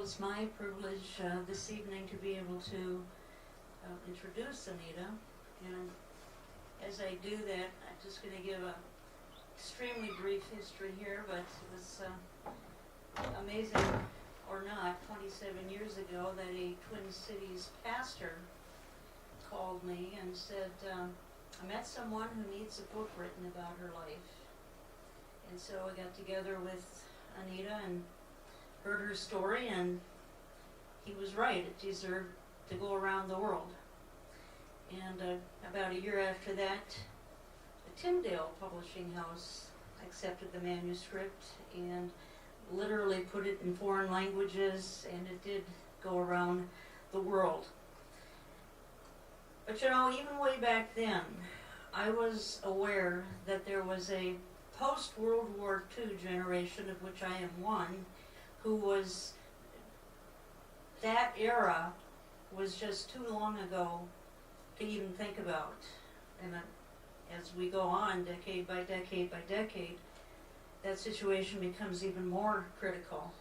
it's my privilege this evening to be able to introduce Anita. And as I do that, I'm just going to give a extremely brief history here, but it was amazing or not, 27 years ago that a Twin Cities pastor called me and said, I met someone who needs a book written about her life. And so I got together with Anita and heard her story, and he was right. It deserved to go around the world. And about a year after that, the Tyndale Publishing House accepted the manuscript and literally put it in foreign languages, and it did go around the world. But you know, even way back then, I was aware that there was a post-World War II generation, of which I am one, who was, that era was just too long ago to even think about. And as we go on, decade by decade by decade, that situation becomes even more critical.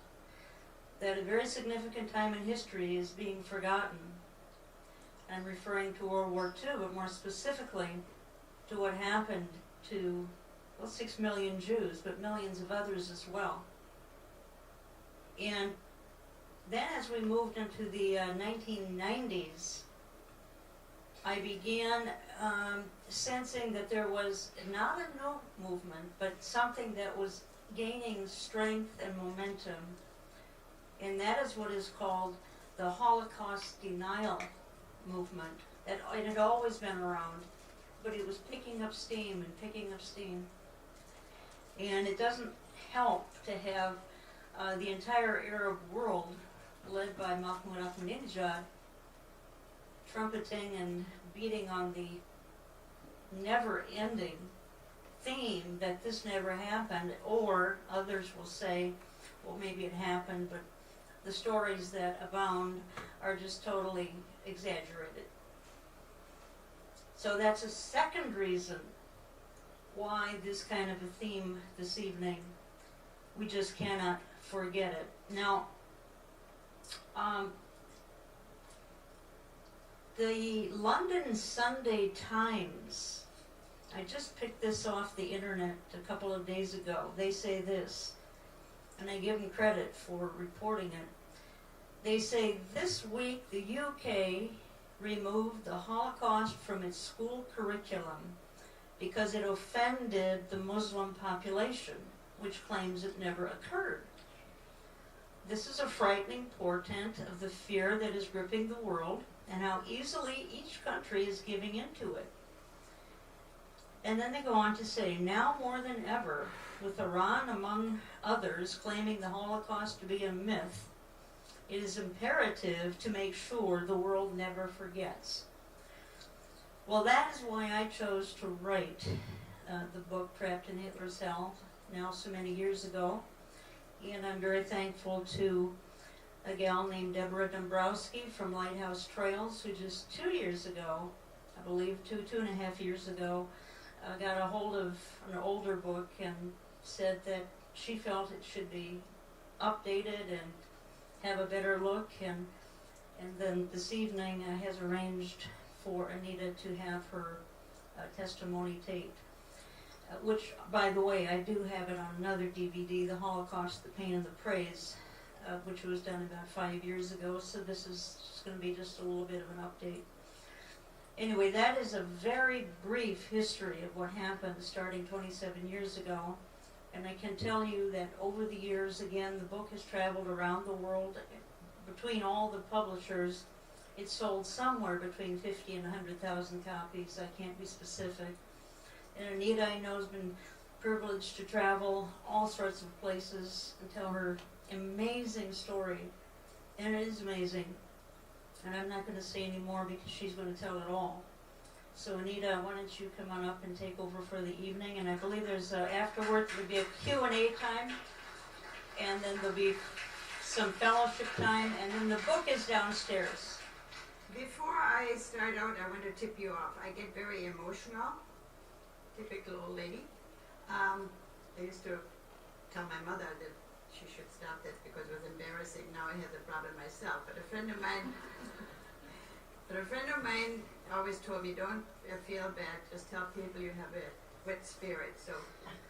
That a very significant time in history is being forgotten. I'm referring to World War II, but more specifically to what happened to, well, 6 million Jews, but millions of others as well. And then as we moved into the 1990s, I began sensing that there was not a new movement, but something that was gaining strength and momentum. And that is what is called the Holocaust denial movement. That it had always been around, but it was picking up steam and picking up steam. And it doesn't help to have the entire Arab world, led by Mahmoud Ahmadinejad, trumpeting and beating on the never-ending theme that this never happened, or others will say, well, maybe it happened, but the stories that abound are just totally exaggerated. So that's a second reason why this kind of a theme this evening, we just cannot forget it. Now, the London Sunday Times, I just picked this off the internet a couple of days ago. They say this, and I give them credit for reporting it. They say this week the UK removed the Holocaust from its school curriculum because it offended the Muslim population, which claims it never occurred. This is a frightening portent of the fear that is gripping the world and how easily each country is giving into it. And then they go on to say, now more than ever, with Iran among others claiming the Holocaust to be a myth, it is imperative to make sure the world never forgets. Well, that is why I chose to write the book Trapped in Hitler's Hell, now so many years ago. And I'm very thankful to a gal named Deborah Dombrowski from Lighthouse Trails, who just 2 years ago, I believe 2.5 years ago, got a hold of an older book and said that she felt it should be updated and have a better look. And then this evening has arranged for Anita to have her testimony taped. Which, by the way, I do have it on another DVD, The Holocaust, The Pain and the Praise, which was done about 5 years ago, so this is going to be just a little bit of an update. Anyway, that is a very brief history of what happened starting 27 years ago, and I can tell you that over the years, again, the book has traveled around the world. Between all the publishers, it sold somewhere between 50 and 100,000 copies. I can't be specific. And Anita, I know, has been privileged to travel all sorts of places and tell her amazing story. And it is amazing. And I'm not going to say any more because she's going to tell it all. So Anita, why don't you come on up and take over for the evening? And I believe there's afterwards there'll be a Q&A time. And then there'll be some fellowship time. And then the book is downstairs. Before I start out, I want to tip you off. I get very emotional. Typical old lady. I used to tell my mother that she should stop that because it was embarrassing. Now I have the problem myself. But a friend of mine always told me, don't feel bad, just tell people you have a wet spirit. So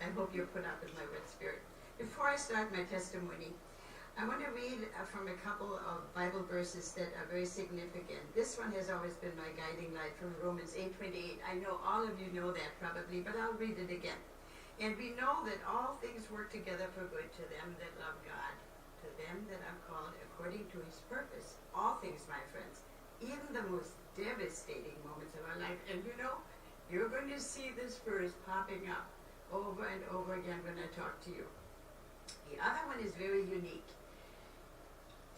I hope you put up with my wet spirit. Before I start my testimony, I want to read from a couple of Bible verses that are very significant. This one has always been my guiding light from Romans 8:28. I know all of you know that probably, but I'll read it again. And we know that all things work together for good to them that love God, to them that are called according to his purpose. All things, my friends, even the most devastating moments of our life. And you know, you're going to see this verse popping up over and over again when I talk to you. The other one is very unique.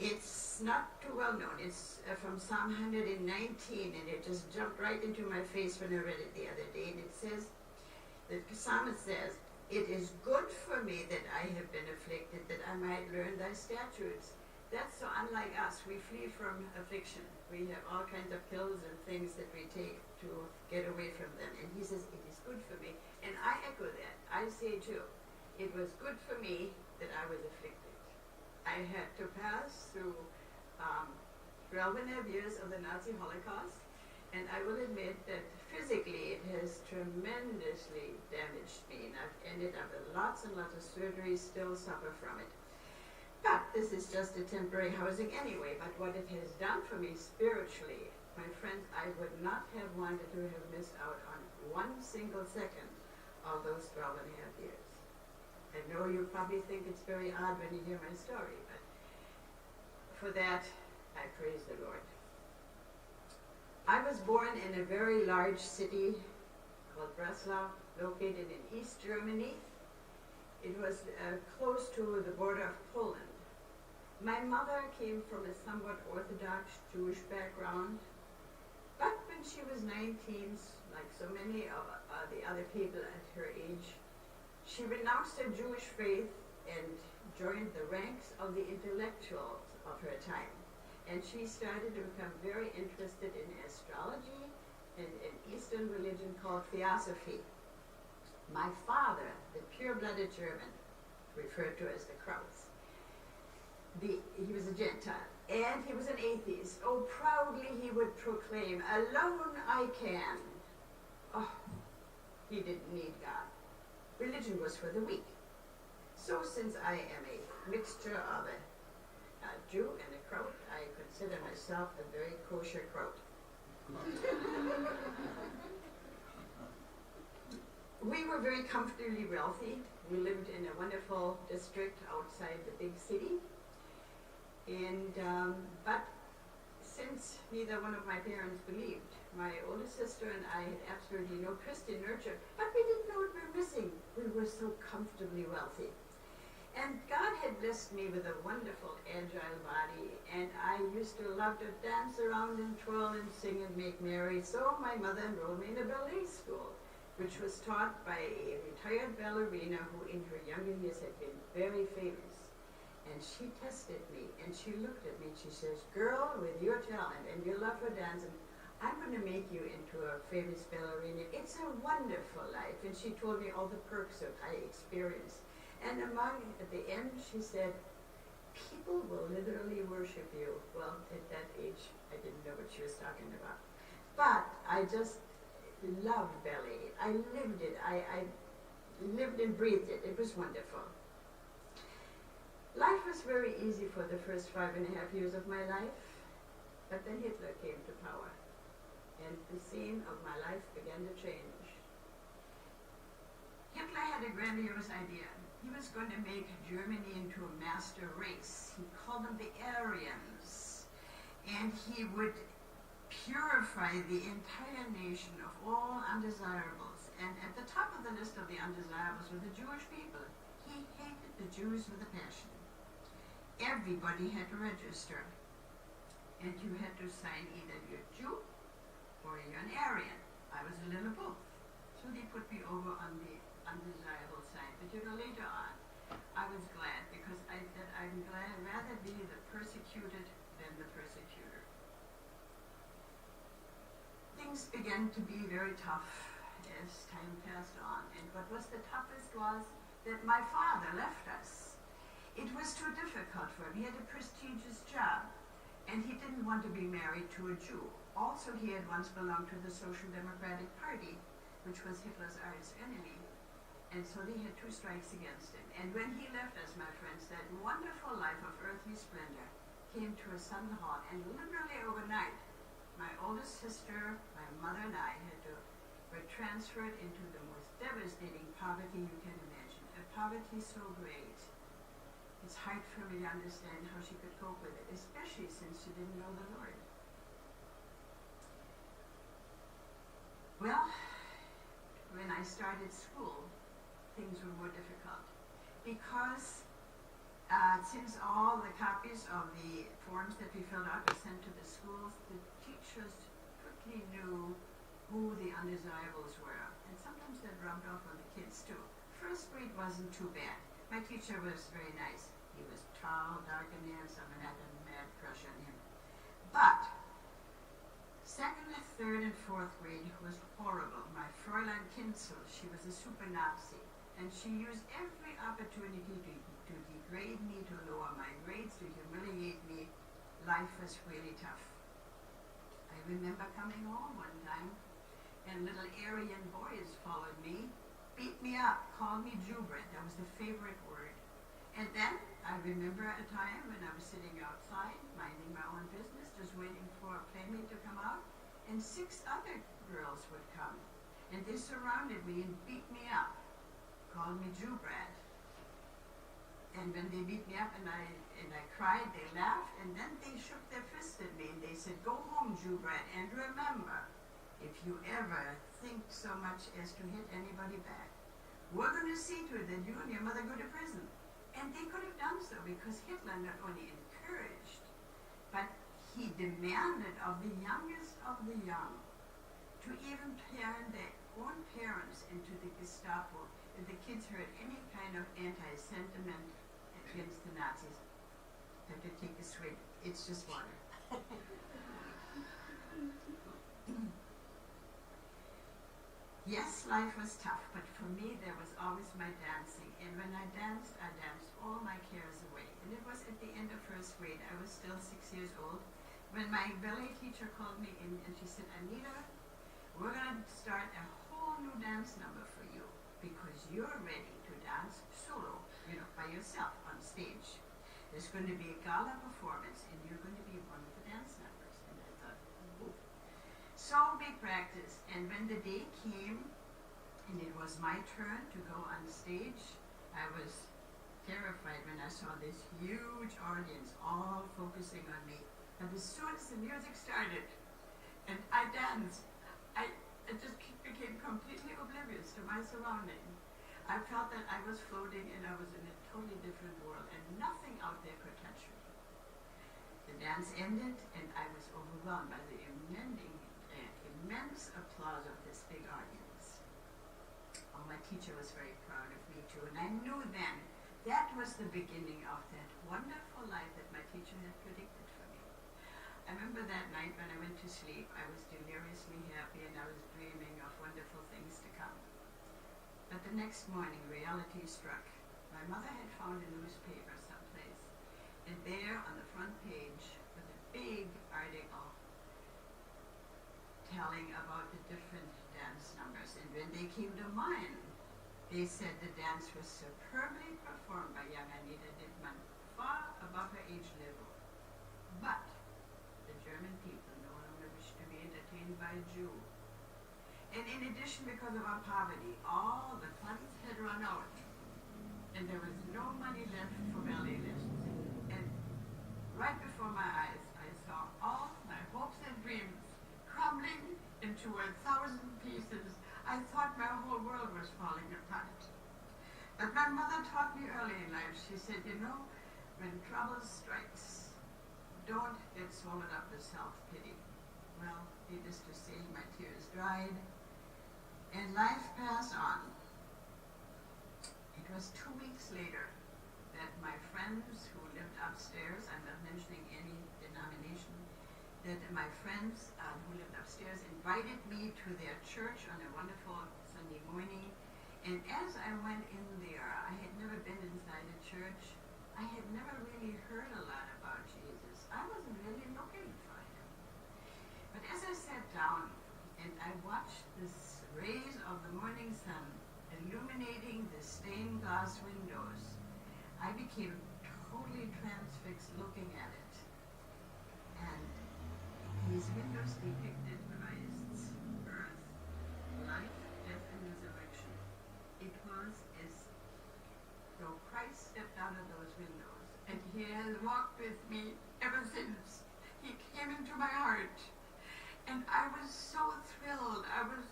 It's not too well known. It's from Psalm 119, and it just jumped right into my face when I read it the other day. And it says, the psalmist says, "It is good for me that I have been afflicted, that I might learn thy statutes." That's so unlike us. We flee from affliction. We have all kinds of pills and things that we take to get away from them. And he says, it is good for me. And I echo that. I say too, it was good for me that I was afflicted. I had to pass through 12.5 years of the Nazi Holocaust, and I will admit that physically it has tremendously damaged me, and I've ended up with lots and lots of surgeries, still suffer from it. But this is just a temporary housing anyway, but what it has done for me spiritually, my friends, I would not have wanted to have missed out on one single second of those 12.5 years. I know you probably think it's very odd when you hear my story, but for that, I praise the Lord. I was born in a very large city called Breslau, located in East Germany. It was close to the border of Poland. My mother came from a somewhat Orthodox Jewish background, but when she was 19, like so many of the other people at her age, she renounced her Jewish faith and joined the ranks of the intellectuals of her time. And she started to become very interested in astrology and an Eastern religion called Theosophy. My father, the pure-blooded German, referred to as the Krauts, he was a Gentile, and he was an atheist. Oh, proudly he would proclaim, "Alone I can." Oh, he didn't need God. Religion was for the weak. So since I am a mixture of a Jew and a Kraut, I consider myself a very kosher Kraut. We were very comfortably wealthy. We lived in a wonderful district outside the big city. And but since neither one of my parents believed, my older sister and I had absolutely no Christian nurture, but we didn't know what we were missing. We were so comfortably wealthy. And God had blessed me with a wonderful, agile body, and I used to love to dance around and twirl and sing and make merry. So my mother enrolled me in a ballet school, which was taught by a retired ballerina who in her younger years had been very famous. And she tested me, and she looked at me, and she says, "Girl, with your talent and your love for dancing, I'm going to make you into a famous ballerina. It's a wonderful life." And she told me all the perks that I experienced. And at the end, she said, "People will literally worship you." Well, at that age, I didn't know what she was talking about. But I just loved ballet. I lived it. I lived and breathed it. It was wonderful. Life was very easy for the first 5.5 years of my life, but then Hitler came to power, and the scene of my life began to change. Hitler had a grandiose idea. He was going to make Germany into a master race. He called them the Aryans, and he would purify the entire nation of all undesirables. And at the top of the list of the undesirables were the Jewish people. He hated the Jews with a passion. Everybody had to register, and you had to sign either you're Jew or you're an Aryan. I was a little both, so they put me over on the undesirable side. But later on, I was glad, because I said I'm glad rather be the persecuted than the persecutor. Things began to be very tough as time passed on, and what was the toughest was that my father left us. It was too difficult for him. He had a prestigious job, and he didn't want to be married to a Jew. Also, he had once belonged to the Social Democratic Party, which was Hitler's arch enemy. And so they had 2 strikes against him. And when he left us, my friends, that wonderful life of earthly splendor came to a sudden halt. And literally overnight, my oldest sister, my mother, and I were transferred into the most devastating poverty you can imagine. A poverty so great, it's hard for me to understand how she could cope with it, especially since she didn't know the Lord. Well, when I started school, things were more difficult because since all the copies of the forms that we filled out were sent to the schools, the teachers quickly knew who the undesirables were, and sometimes that rubbed off on the kids too. First grade wasn't too bad. My teacher was very nice. He was tall, dark, and handsome, and I had a mad crush on him. But second, third, and fourth grade was horrible. My Fräulein Kinzel, she was a super Nazi, and she used every opportunity to degrade me, to lower my grades, to humiliate me. Life was really tough. I remember coming home one time, and little Aryan boys followed me, beat me up, called me Jubret. That was the favorite word. And then I remember a time when I was sitting outside, minding my own business, just waiting for a playmate to come out, and 6 other girls would come. And they surrounded me and beat me up, called me Jubrat. And when they beat me up and I cried, they laughed, and then they shook their fist at me and they said, "Go home, Jubrat, and remember, if you ever think so much as to hit anybody back, we're going to see to it that you and your mother go to prison." And they could have done so because Hitler not only encouraged, but he demanded of the youngest of the young to even turn their own parents into the Gestapo if the kids heard any kind of anti-sentiment against the Nazis. I have to take a swig. It's just water. Yes, life was tough, but for me there was always my dancing. And when I danced all my cares away. And it was at the end of first grade. I was still 6 years old when my ballet teacher called me in and she said, "Anita, we're going to start a whole new dance number for you because you're ready to dance solo, by yourself on stage. There's going to be a gala performance and you're going to be one of the dance numbers." And I thought, oh. So we practiced, and when the day came and it was my turn to go on stage, I was terrified when I saw this huge audience all focusing on me. And as soon as the music started and I danced, I just became completely oblivious to my surrounding. I felt that I was floating and I was in a totally different world and nothing out there could touch me. The dance ended and I was overwhelmed by the immense applause of this big audience. Oh, my teacher was very proud of me too, and I knew then that was the beginning of that wonderful life that my teacher had predicted for me. I remember that night when I went to sleep, I was deliriously happy and I was dreaming of wonderful things to come. But the next morning, reality struck. My mother had found a newspaper someplace, and there on the front page was a big article telling about the different dance numbers. And when they came to mine, they said the dance was superbly performed by young Anita Dittmann, far above her age level. But the German people no longer wished to be entertained by a Jew. And in addition, because of our poverty, all the funds had run out, and there was no money left for ballet lessons. And right before my eyes, I saw all my hopes and dreams crumbling into 1,000 pieces. I thought my whole world was falling apart. But my mother taught me early in life. She said, when trouble strikes, don't get swallowed up with self-pity. Well, needless to say, my tears dried, and life passed on. It was 2 weeks later that my friends who lived upstairs, I'm not mentioning any denomination, that my friends who lived upstairs invited me to their church on a wonderful Sunday morning. And as I went in there, I had never been inside a church, I had never really heard a lot about Jesus. I wasn't really looking for him. But as I sat down and I watched this rays of the morning sun illuminating the stained glass windows, I became totally transfixed looking at it. And these windows depicted Christ's birth, life, death, and resurrection. It was as though Christ stepped out of those windows, and he has walked with me ever since. He came into my heart, and I was so thrilled. I was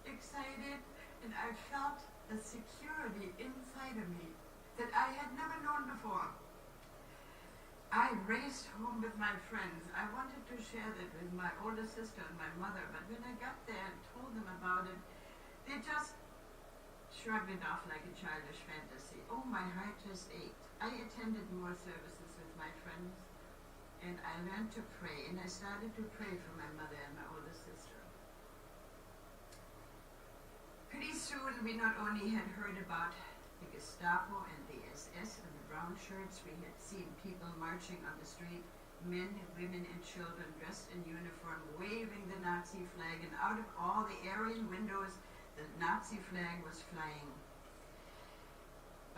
excited, and I felt a security inside of me that I had never known before. I raced home with my friends. I wanted to share that with my older sister and my mother, but when I got there and told them about it, they just shrugged it off like a childish fantasy. Oh, my heart just ached. I attended more services with my friends, and I learned to pray, and I started to pray for my mother and my older sister. Pretty soon, we not only had heard about the Gestapo and the SS and the brown shirts, we had seen people marching on the street, men, women, and children dressed in uniform, waving the Nazi flag, and out of all the Aryan windows, the Nazi flag was flying.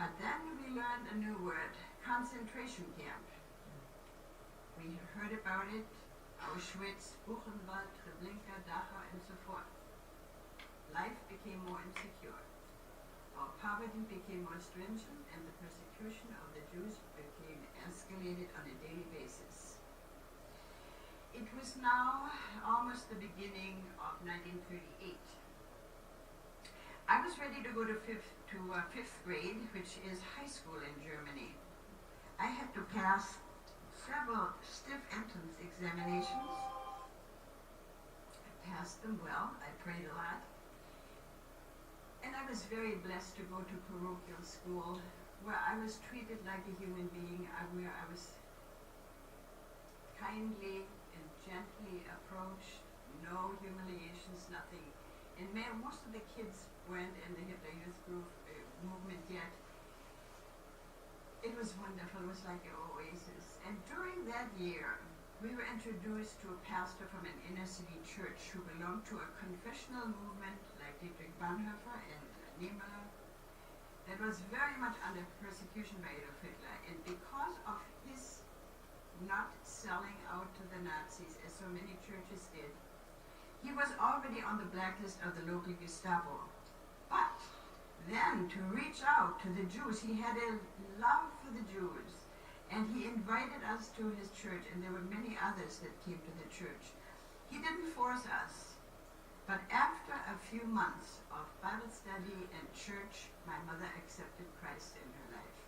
But then we learned a new word, concentration camp. We had heard about it, Auschwitz, Buchenwald, Treblinka, Dachau, and so forth. Life became more insecure. Our poverty became more stringent, and the persecution of the Jews became escalated on a daily basis. It was now almost the beginning of 1938. I was ready to go to fifth grade, which is high school in Germany. I had to pass several stiff entrance examinations. I passed them well. I prayed a lot. And I was very blessed to go to parochial school, where I was treated like a human being, where I was kindly and gently approached, no humiliations, nothing. And most of the kids weren't in the Hitler Youth Group movement yet. It was wonderful. It was like an oasis. And during that year, we were introduced to a pastor from an inner city church who belonged to a confessional movement like Dietrich Bonhoeffer and Niemöller that was very much under persecution by Adolf Hitler. And because of his not selling out to the Nazis, as so many churches did, he was already on the blacklist of the local Gestapo. But then to reach out to the Jews, he had a love for the Jews. And he invited us to his church, and there were many others that came to the church. He didn't force us, but after a few months of Bible study and church, my mother accepted Christ in her life.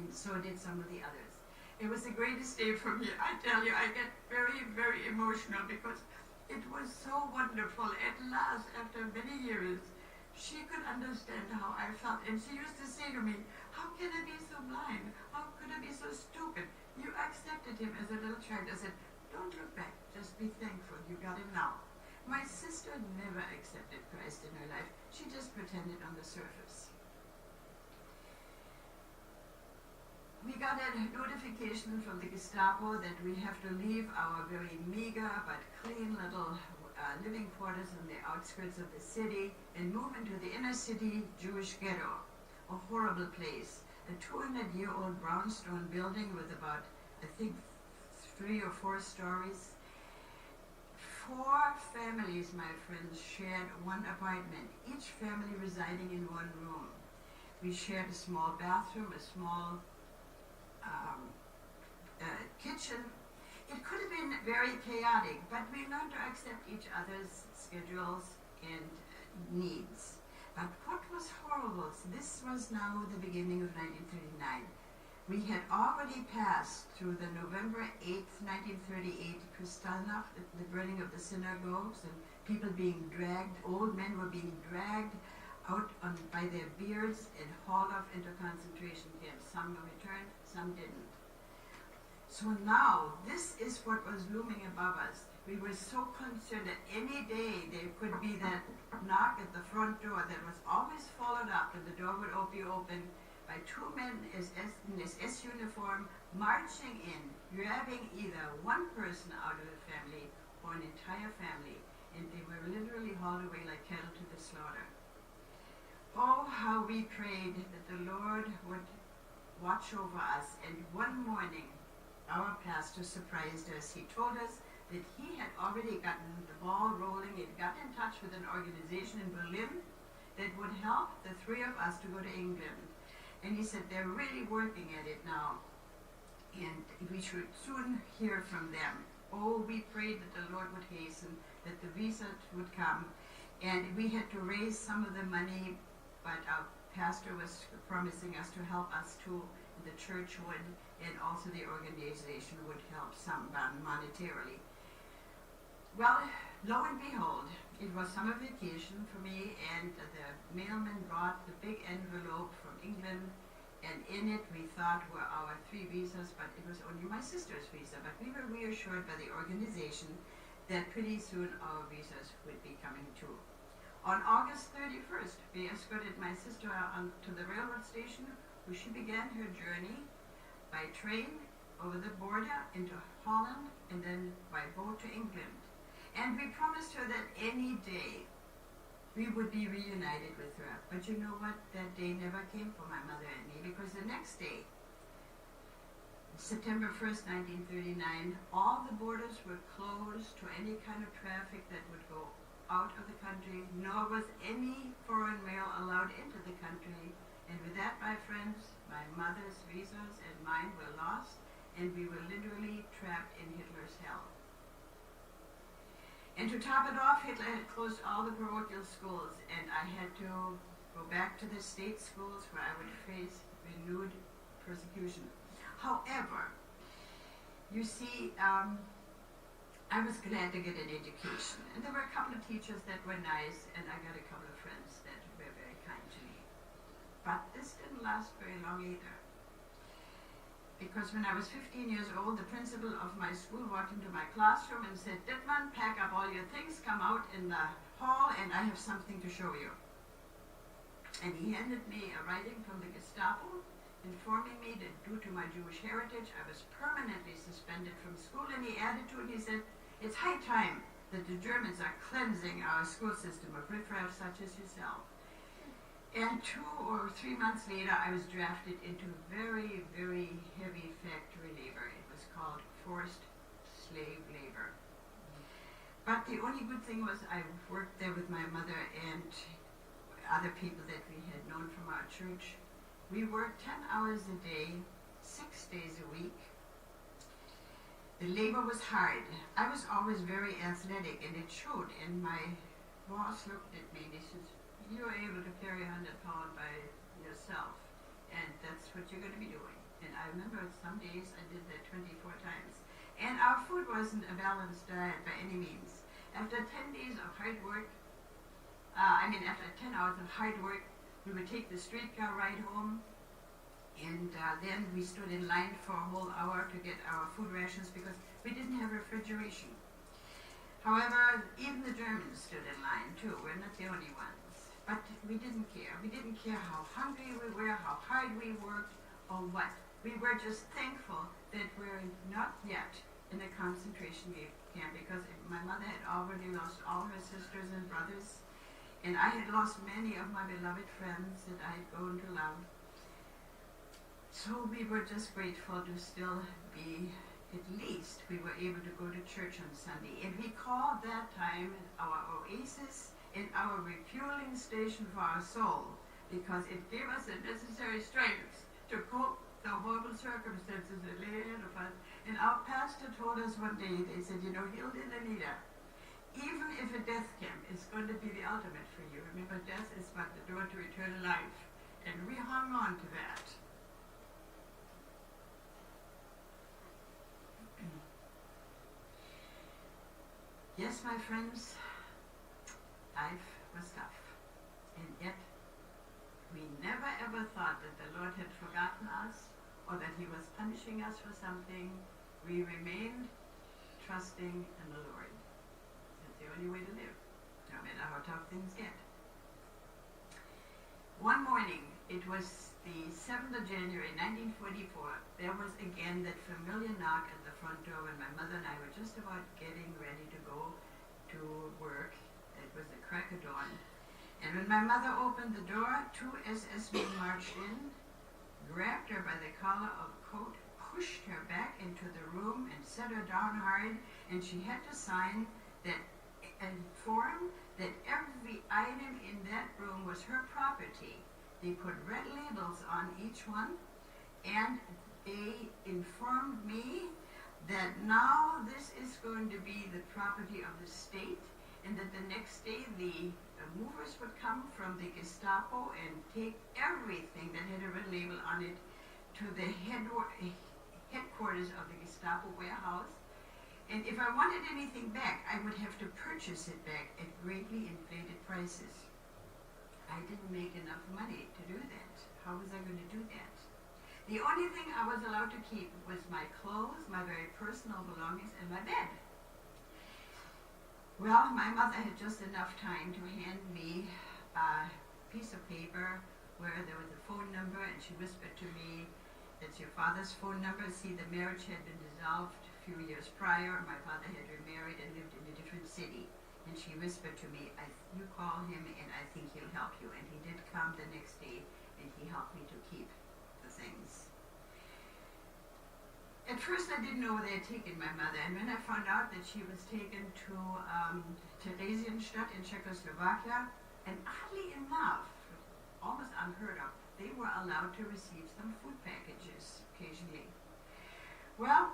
And so did some of the others. It was the greatest day for me. I tell you, I get very, very emotional because it was so wonderful. At last, after many years, she could understand how I felt. And she used to say to me, how can I be so blind? How could I be so stupid? You accepted him as a little child. I said, don't look back. Just be thankful. You got him now. My sister never accepted Christ in her life. She just pretended on the surface. We got a notification from the Gestapo that we have to leave our very meager but clean little living quarters in the outskirts of the city and move into the inner city Jewish ghetto, a horrible place, a 200-year-old brownstone building with about, I think, 3 or 4 stories. 4 families, my friends, shared one apartment, each family residing in one room. We shared a small bathroom, a small kitchen. It could have been very chaotic, but we learned to accept each other's schedules and needs. But what was horrible, this was now the beginning of 1939. We had already passed through the November 8th, 1938 Kristallnacht, the burning of the synagogues, and people being dragged, old men were being dragged out by their beards and hauled off into concentration camps. Some returned, some didn't. So now, this is what was looming above us. We were so concerned that any day there could be that knock at the front door that was always followed up, and the door would be open by two men in SS uniform marching in, grabbing either one person out of the family or an entire family, and they were literally hauled away like cattle to the slaughter. Oh, how we prayed that the Lord would watch over us, and one morning our pastor surprised us. He told us that he had already gotten the ball rolling and got in touch with an organization in Berlin that would help the three of us to go to England. And he said they're really working at it now, and we should soon hear from them. Oh, we prayed that the Lord would hasten, that the visa would come, and we had to raise some of the money, but our pastor was promising us to help us too. The church would, and also the organization would help some monetarily. Well, lo and behold, it was summer vacation for me, and the mailman brought the big envelope from England, and in it we thought were our 3 visas, but it was only my sister's visa. But we were reassured by the organization that pretty soon our visas would be coming too. On August 31st, we escorted my sister to the railroad station, where she began her journey by train over the border into Holland, and then by boat to England. And we promised her that any day we would be reunited with her. But you know what? That day never came for my mother and me, because the next day, September 1st, 1939, all the borders were closed to any kind of traffic that would go out of the country, nor was any foreign mail allowed into the country. And with that, my friends, my mother's visas and mine were lost, and we were literally trapped in Hitler's hell. And to top it off, Hitler had closed all the parochial schools, and I had to go back to the state schools where I would face renewed persecution. However, you see, I was glad to get an education, and there were a couple of teachers that were nice, and I got a couple of friends that were very kind to me. But this didn't last very long either. Because when I was 15 years old, the principal of my school walked into my classroom and said, "Dittmann, pack up all your things, come out in the hall, and I have something to show you." And he handed me a writing from the Gestapo, informing me that due to my Jewish heritage, I was permanently suspended from school, and he added to it, he said, "It's high time that the Germans are cleansing our school system of riffraff such as yourself." And 2 or 3 months later, I was drafted into very, very heavy factory labor. It was called forced slave labor. But the only good thing was I worked there with my mother and other people that we had known from our church. We worked 10 hours a day, 6 days a week. The labor was hard. I was always very athletic, and it showed. And my boss looked at me and he says, "You're able to carry 100 pounds by yourself, and that's what you're going to be doing." And I remember some days I did that 24 times. And our food wasn't a balanced diet by any means. After 10 days of hard work, after 10 hours of hard work, we would take the streetcar ride home, and then we stood in line for a whole hour to get our food rations because we didn't have refrigeration. However, even the Germans stood in line too. We're not the only ones. But we didn't care. We didn't care how hungry we were, how hard we worked, or what. We were just thankful that we're not yet in a concentration camp, because my mother had already lost all her sisters and brothers, and I had lost many of my beloved friends that I had grown to love. So we were just grateful to still be, at least we were able to go to church on Sunday. And we called that time our oasis and our refueling station for our soul, because it gave us the necessary strength to cope with the horrible circumstances that lay ahead of us. And our pastor told us one day, they said, "Hilda and Anita, even if a death camp is going to be the ultimate for you, remember, death is but the door to eternal life." And we hung on to that. Yes, my friends, life was tough, and yet we never ever thought that the Lord had forgotten us or that he was punishing us for something. We remained trusting in the Lord. That's the only way to live, no matter how tough things get. One morning, it was the 7th of January 1944, there was again that familiar knock at the front door when my mother and I were just about getting ready to go to work. It was the crack of dawn. And when my mother opened the door, 2 SS men marched in, grabbed her by the collar of the coat, pushed her back into the room and set her down hard, and she had to sign that a form that every item in that room was her property. They put red labels on each one, and they informed me that now this is going to be the property of the state, and that the next day the movers would come from the Gestapo and take everything that had a red label on it to the headquarters of the Gestapo warehouse. And if I wanted anything back, I would have to purchase it back at greatly inflated prices. I didn't make enough money to do that. How was I going to do that? The only thing I was allowed to keep was my clothes, my very personal belongings, and my bed. Well, my mother had just enough time to hand me a piece of paper where there was a phone number, and she whispered to me, "That's your father's phone number. See, the marriage had been dissolved a few years prior. My father had remarried and lived in a different city." And she whispered to me, "You call him and I think he'll help you." And he did come the next day and he helped me to keep the things. At first I didn't know where they had taken my mother, and when I found out that she was taken to Theresienstadt in Czechoslovakia, and oddly enough, almost unheard of, they were allowed to receive some food packages occasionally. Well,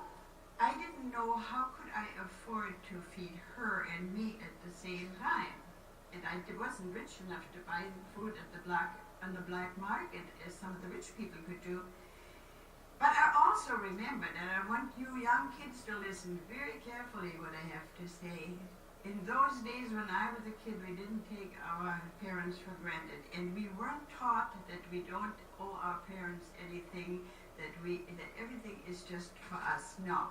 I didn't know how could I afford to feed her and me at the same time. And I wasn't rich enough to buy food on the black market as some of the rich people could do. But I also remembered, and I want you young kids to listen very carefully what I have to say. In those days when I was a kid, we didn't take our parents for granted, and we weren't taught that we don't owe our parents anything, that everything is just for us. No.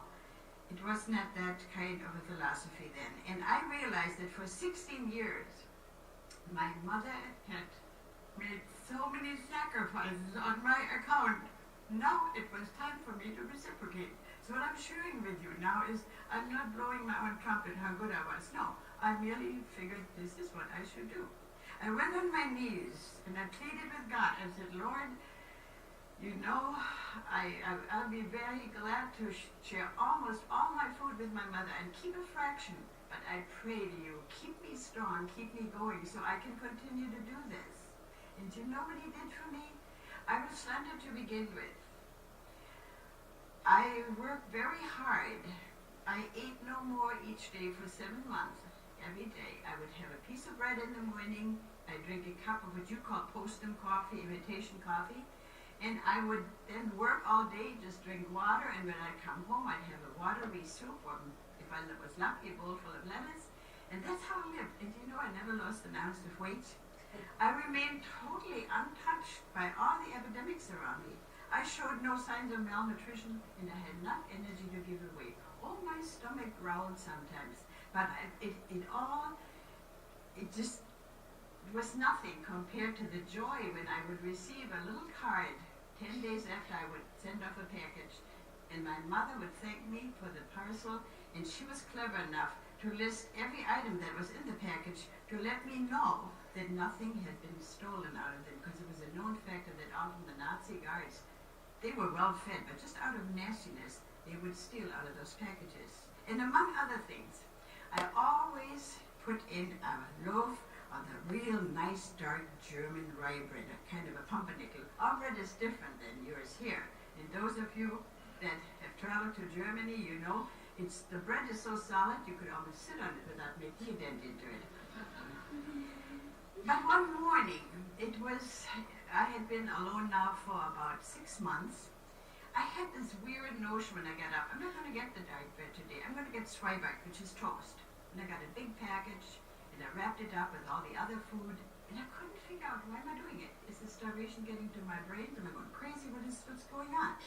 It was not that kind of a philosophy then. And I realized that for 16 years, my mother had made so many sacrifices on my account. Now it was time for me to reciprocate. So what I'm sharing with you now is, I'm not blowing my own trumpet how good I was. No, I merely figured this is what I should do. I went on my knees and I pleaded with God. I said, "Lord, you know, I'll be very glad to share almost all my food with my mother and keep a fraction. But I pray to you, keep me strong, keep me going so I can continue to do this." And do you know what he did for me? I was slender to begin with. I worked very hard. I ate no more each day for 7 months. Every day I would have a piece of bread in the morning. I'd drink a cup of what you call postum coffee, imitation coffee. And I would then work all day, just drink water, and when I'd come home, I'd have a watery soup, or if I was lucky, a bowl full of lettuce. And that's how I lived. And you know, I never lost an ounce of weight. I remained totally untouched by all the epidemics around me. I showed no signs of malnutrition, and I had enough energy to give away. Oh, my stomach growled sometimes, but it just was nothing compared to the joy when I would receive a little card 10 days after I would send off a package, and my mother would thank me for the parcel, and she was clever enough to list every item that was in the package to let me know that nothing had been stolen out of them, because it was a known factor that often the Nazi guards, they were well fed, but just out of nastiness, they would steal out of those packages. And among other things, I always put in a loaf of the real nice dark German rye bread, a kind of a pumpernickel. Our bread is different than yours here. And those of you that have traveled to Germany, you know, the bread is so solid you could almost sit on it without making a dent into it. But one morning, I had been alone now for about 6 months. I had this weird notion when I got up, I'm not going to get the dark bread today, I'm going to get Zwieback, which is toast. And I got a big package, and I wrapped it up with all the other food, and I couldn't figure out, why am I doing it? Is the starvation getting to my brain? Am I going crazy? What's going on?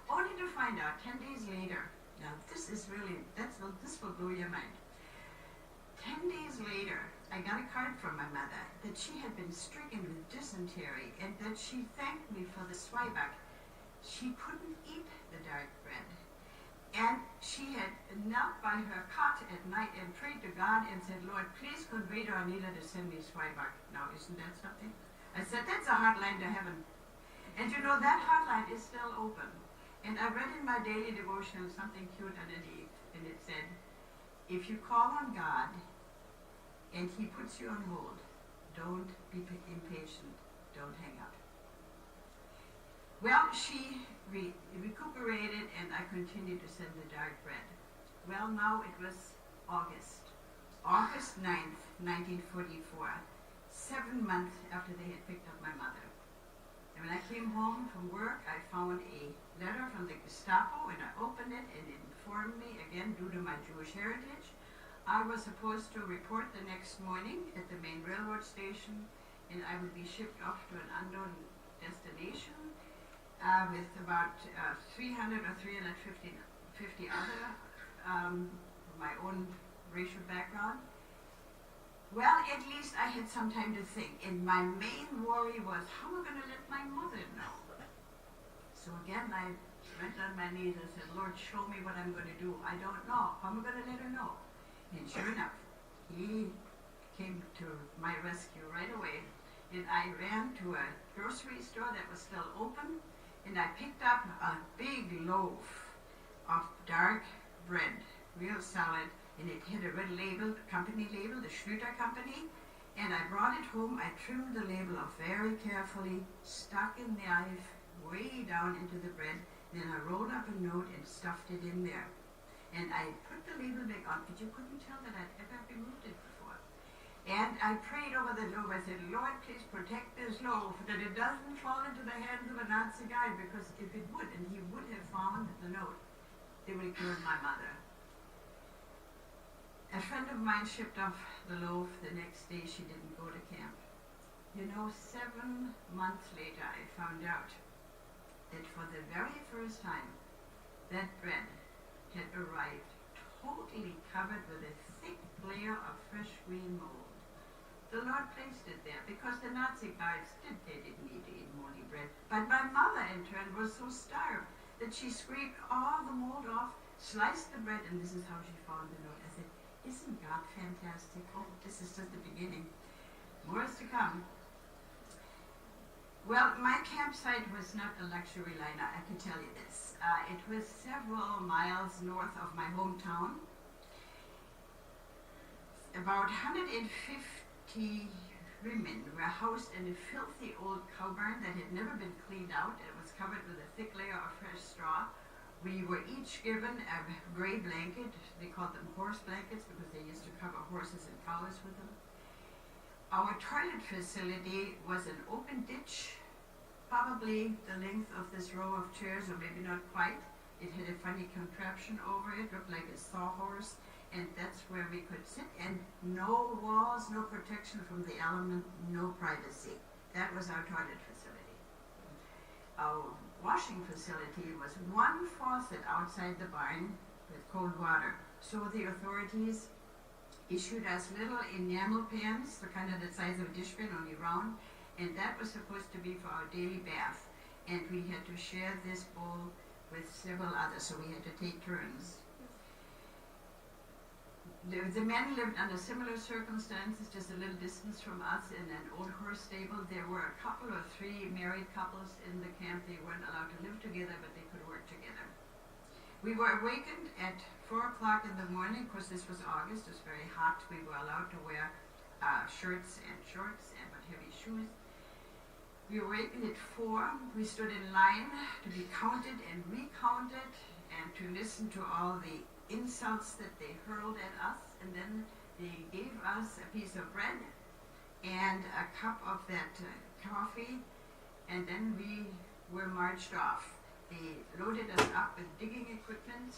Only to find out 10 days later, now this will blow your mind. 10 days later, I got a card from my mother that she had been stricken with dysentery and that she thanked me for the zwieback. She couldn't eat the dark bread. And she had knelt by her cot at night and prayed to God and said, Lord, please convey to Anila to send me zwieback. Now, isn't that something? I said, that's a hotline to heaven. And you know, that hotline is still open. And I read in my daily devotion something cute underneath, and it said, if you call on God and he puts you on hold, don't be impatient, don't hang up. Well, she recuperated and I continued to send the dark bread. Well, now it was August 9th, 1944, 7 months after they had picked up my mother. And when I came home from work, I found a letter from the Gestapo and I opened it and it informed me, again due to my Jewish heritage, I was supposed to report the next morning at the main railroad station and I would be shipped off to an unknown destination with about 300 or 350 other my own racial background. Well, at least I had some time to think, and my main worry was, how am I going to let my mother know? So again, I went on my knees and said, Lord, show me what I'm going to do. I don't know. How am I going to let her know? And sure enough, he came to my rescue right away, and I ran to a grocery store that was still open, and I picked up a big loaf of dark bread, real solid, and it had a red label, company label, the Schlüter Company, and I brought it home. I trimmed the label off very carefully, stuck a knife way down into the bread, then I rolled up a note and stuffed it in there. And I put the label back on, but you couldn't tell that I'd ever removed it before. And I prayed over the loaf. I said, Lord, please protect this loaf, that it doesn't fall into the hands of a Nazi guy, because if it would, and he would have found the note, they would have killed my mother. A friend of mine shipped off the loaf. The next day she didn't go to camp. You know, 7 months later I found out that for the very first time that bread had arrived totally covered with a thick layer of fresh green mold. The Lord placed it there because the Nazi guys didn't need to eat moldy bread. But my mother in turn was so starved that she scraped all the mold off, sliced the bread, and this is how she found the note. I said, isn't God fantastic? Oh, this is just the beginning. More is to come. Well, my campsite was not a luxury liner, I can tell you this. It was several miles north of my hometown. About 150 women were housed in a filthy old cow barn that had never been cleaned out. It was covered with a thick layer of fresh straw. We were each given a gray blanket. They called them horse blankets because they used to cover horses and cows with them. Our toilet facility was an open ditch, probably the length of this row of chairs, or maybe not quite. It had a funny contraption over it, looked like a sawhorse, and that's where we could sit. And no walls, no protection from the element, no privacy. That was our toilet facility. Our washing facility was one faucet outside the barn with cold water. So the authorities issued us little enamel pans, the kind of the size of a dish pan, only round, and that was supposed to be for our daily bath. And we had to share this bowl with several others, so we had to take turns. The men lived under similar circumstances, just a little distance from us in an old horse stable. There were a couple or 3 married couples in the camp. They weren't allowed to live together, but they could work together. We were awakened at 4 o'clock in the morning. Of course, this was August. It was very hot. We were allowed to wear shirts and shorts and but heavy shoes. We were awakened at 4. We stood in line to be counted and recounted and to listen to all the insults that they hurled at us, and then they gave us a piece of bread and a cup of that coffee, and then we were marched off. They loaded us up with digging equipment,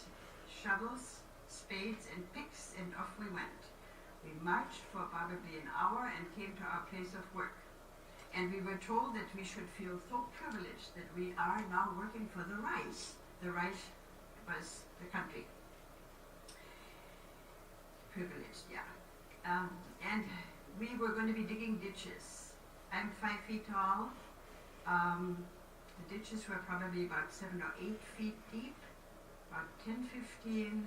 shovels, spades, and picks, and off we went. We marched for probably an hour and came to our place of work. And we were told that we should feel so privileged that we are now working for the Reich. The Reich was the country. Privileged, yeah. And we were going to be digging ditches. I'm 5 feet tall. The ditches were probably about 7 or 8 feet deep, about 10, 15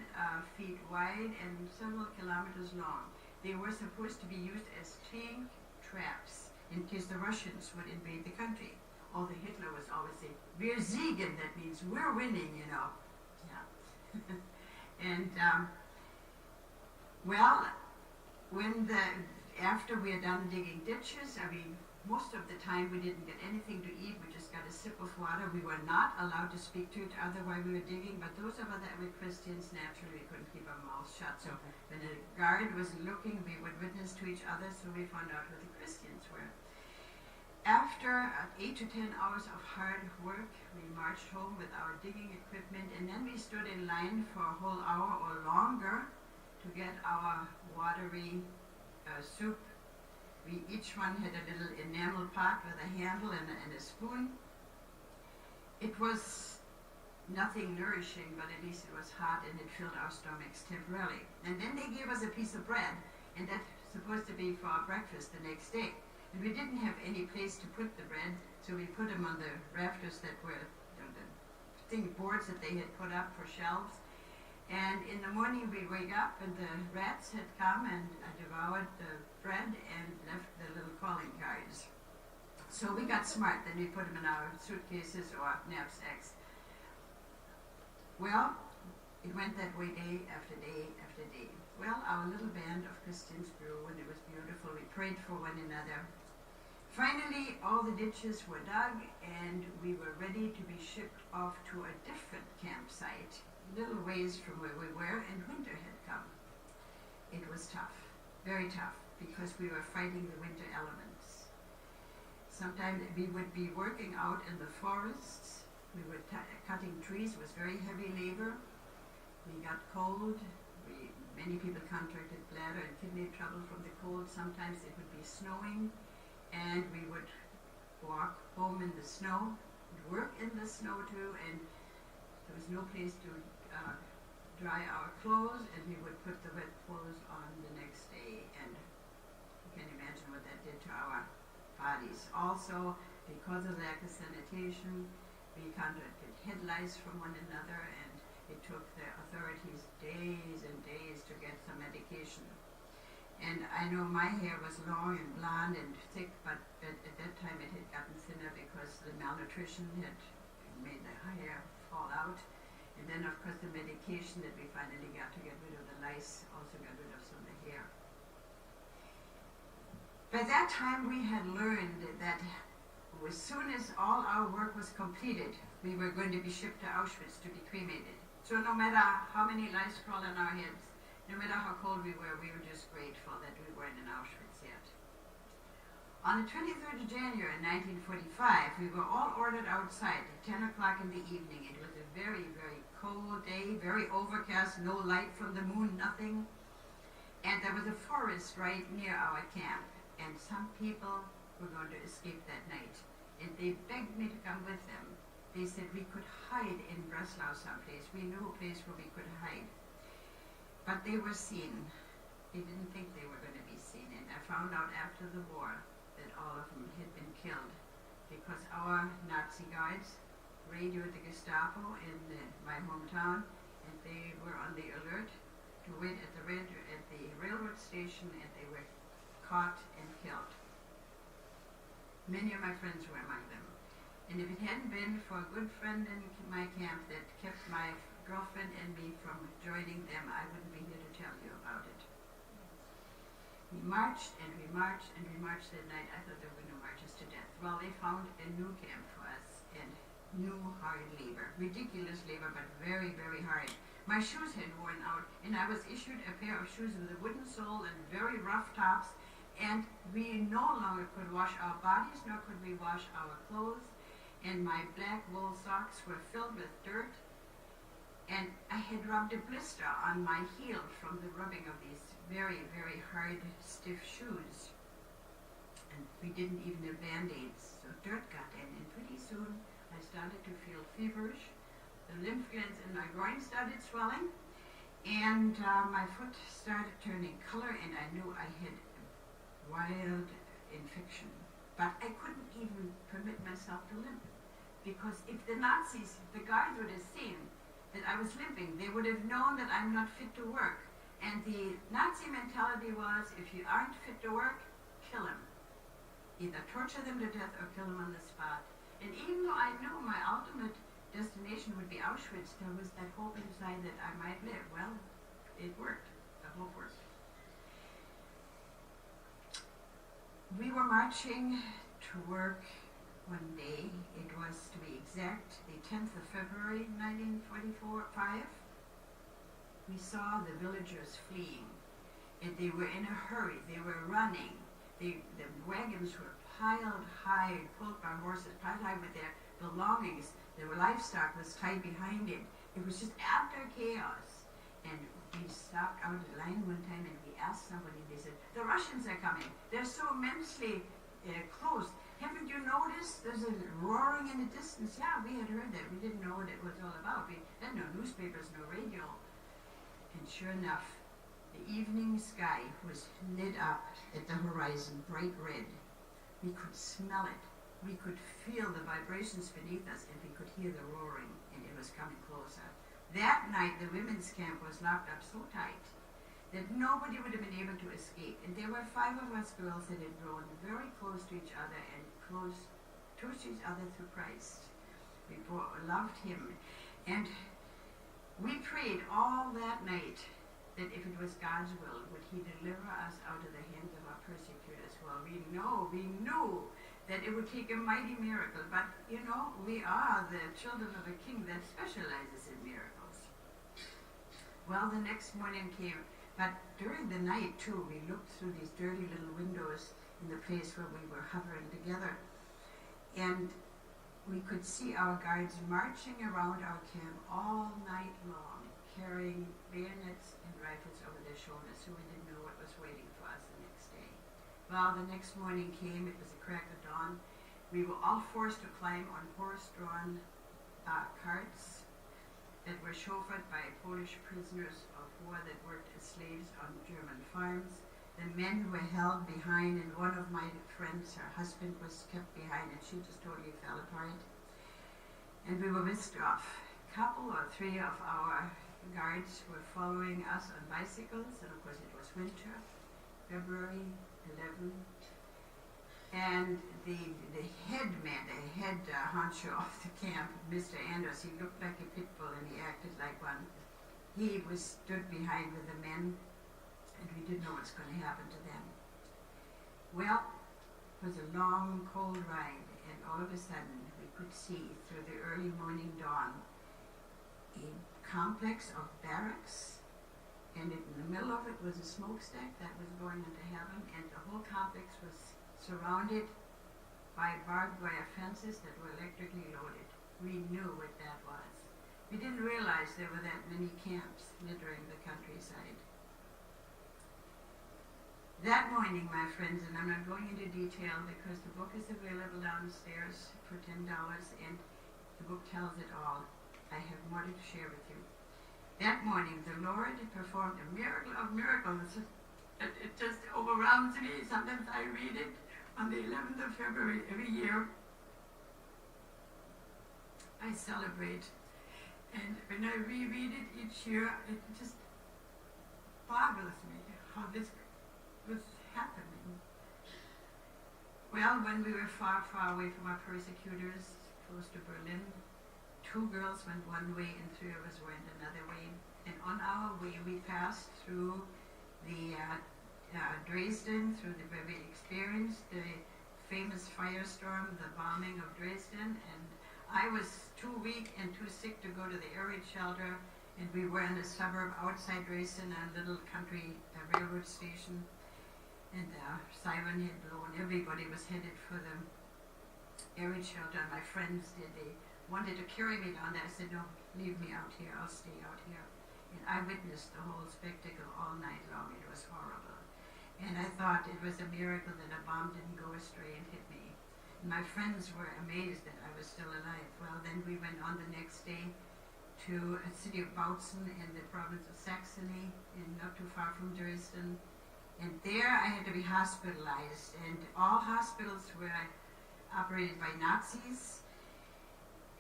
feet wide, and several kilometers long. They were supposed to be used as tank traps in case the Russians would invade the country. Although Hitler was always saying, "Wir siegen," that means we're winning, you know. Yeah. And well, after we had done digging ditches, I mean, most of the time we didn't get anything to eat. We just got a sip of water. We were not allowed to speak to each other while we were digging, but those of us that were Christians, naturally we couldn't keep our mouths shut. So when a guard was looking, we would witness to each other, so we found out who the Christians were. After 8 to 10 hours of hard work, we marched home with our digging equipment, and then we stood in line for a whole hour or longer to get our watery soup. We each one had a little enamel pot with a handle and a spoon. It was nothing nourishing, but at least it was hot and it filled our stomachs temporarily. And then they gave us a piece of bread, and that's supposed to be for our breakfast the next day. And we didn't have any place to put the bread, so we put them on the rafters that were the boards that they had put up for shelves. And in the morning we wake up and the rats had come and devoured the bread and left the little calling cards. So we got smart, then we put them in our suitcases or knapsacks. Well, it went that way day after day after day. Well, our little band of Christians grew and it was beautiful. We prayed for one another. Finally, all the ditches were dug and we were ready to be shipped off to a different campsite, little ways from where we were, and winter had come. It was tough, very tough, because we were fighting the winter elements. Sometimes we would be working out in the forests. We were cutting trees. It was very heavy labor. We got cold. Many people contracted bladder and kidney trouble from the cold. Sometimes it would be snowing, and we would walk home in the snow, work in the snow too, and there was no place to dry our clothes, and we would put the wet clothes on the next day, and you can imagine what that did to our bodies. Also, because of lack of sanitation, we contracted head lice from one another, and it took the authorities days and days to get some medication. And I know my hair was long and blonde and thick, but at that time it had gotten thinner because the malnutrition had made the hair fall out. And then, of course, the medication that we finally got to get rid of the lice also got rid of some of the hair. By that time, we had learned that as soon as all our work was completed, we were going to be shipped to Auschwitz to be cremated. So no matter how many lice crawled on our heads, no matter how cold we were just grateful that we weren't in Auschwitz yet. On the 23rd of January 1945, we were all ordered outside at 10 o'clock in the evening. It was a very, very cold day, very overcast, no light from the moon, nothing. And there was a forest right near our camp, and some people were going to escape that night. And they begged me to come with them. They said we could hide in Breslau someplace. We knew a place where we could hide. But they were seen. They didn't think they were going to be seen. And I found out after the war that all of them had been killed because our Nazi guards radioed the Gestapo in my hometown, and they were on the alert to wait at the railroad station, and they were caught and killed. Many of my friends were among them. And if it hadn't been for a good friend in my camp that kept my girlfriend and me from joining them, I wouldn't be here to tell you about it. We marched and we marched and we marched that night. I thought there were no marches to death. Well, they found a new camp for us, and new hard labor. Ridiculous labor, but very, very hard. My shoes had worn out, and I was issued a pair of shoes with a wooden sole and very rough tops, and we no longer could wash our bodies, nor could we wash our clothes, and my black wool socks were filled with dirt, and I had rubbed a blister on my heel from the rubbing of these very, very hard, stiff shoes. And we didn't even have Band-Aids, so dirt got in, and pretty soon I started to feel feverish. The lymph glands in my groin started swelling, and my foot started turning color, and I knew I had wild infection. But I couldn't even permit myself to limp. Because if the Nazis, the guards would have seen that I was limping, they would have known that I'm not fit to work. And the Nazi mentality was, if you aren't fit to work, kill him. Either torture them to death or kill them on the spot. And even though I knew my ultimate destination would be Auschwitz, there was that hope inside that I might live. Well, it worked. The hope worked. We were marching to work one day. It was, to be exact, the 10th of February, 1945. We saw the villagers fleeing, and they were in a hurry. They were running. The wagons were piled high, pulled by horses, piled high with their belongings. Their livestock was tied behind it. It was just utter chaos. And we stopped out of the line one time and we asked somebody, they said, the Russians are coming. They're so immensely close. Haven't you noticed there's a roaring in the distance? Yeah, we had heard that. We didn't know what it was all about. We had no newspapers, no radio. And sure enough, the evening sky was lit up at the horizon, bright red. We could smell it. We could feel the vibrations beneath us, and we could hear the roaring, and it was coming closer. That night, the women's camp was locked up so tight that nobody would have been able to escape. And there were 5 of us girls that had grown very close to each other and close to each other through Christ. We loved him. And we prayed all that night that if it was God's will, would he deliver us out of the hands of our persecutors. Well, we knew that it would take a mighty miracle, but you know, we are the children of a king that specializes in miracles. Well, the next morning came, but during the night too, we looked through these dirty little windows in the place where we were hovering together, and we could see our guards marching around our camp all night long, carrying bayonets and rifles over their shoulders, so we didn't know what was waiting for us the next day. Well, the next morning came, it was a crack of dawn. We were all forced to climb on horse-drawn carts that were chauffeured by Polish prisoners of war that worked as slaves on German farms. The men were held behind, and one of my friends, her husband, was kept behind, and she just totally fell apart. And we were whisked off. A couple or 3 of our guards were following us on bicycles, and of course it was winter, February 11. And the head man, the head honcho of the camp, Mr. Anders, he looked like a pit bull and he acted like one. He stood behind with the men, and we didn't know what's going to happen to them. Well, it was a long, cold ride, and all of a sudden we could see through the early morning dawn a complex of barracks, and in the middle of it was a smokestack that was going into heaven, and the whole complex was surrounded by barbed wire fences that were electrically loaded. We knew what that was. We didn't realize there were that many camps littering the countryside. That morning, my friends, and I'm not going into detail because the book is available downstairs for $10, and the book tells it all. I have more to share with you. That morning, the Lord performed a miracle of miracles. It just overwhelms me. Sometimes I read it on the 11th of February every year. I celebrate. And when I reread it each year, it just boggles me how this was happening. Well, when we were far, far away from our persecutors, close to Berlin, 2 girls went one way and 3 of us went another way. And on our way, we passed through the Dresden, through the where we experienced the famous firestorm, the bombing of Dresden, and I was too weak and too sick to go to the air raid shelter, and we were in a suburb outside Dresden, a little country railroad station, and the siren had blown. Everybody was headed for the air raid shelter, and my friends they wanted to carry me down there. I said, no, leave me out here, I'll stay out here. And I witnessed the whole spectacle all night long. It was horrible. And I thought it was a miracle that a bomb didn't go astray and hit me. And my friends were amazed that I was still alive. Well, then we went on the next day to a city of Bautzen in the province of Saxony, not too far from Dresden. And there I had to be hospitalized, and all hospitals were operated by Nazis.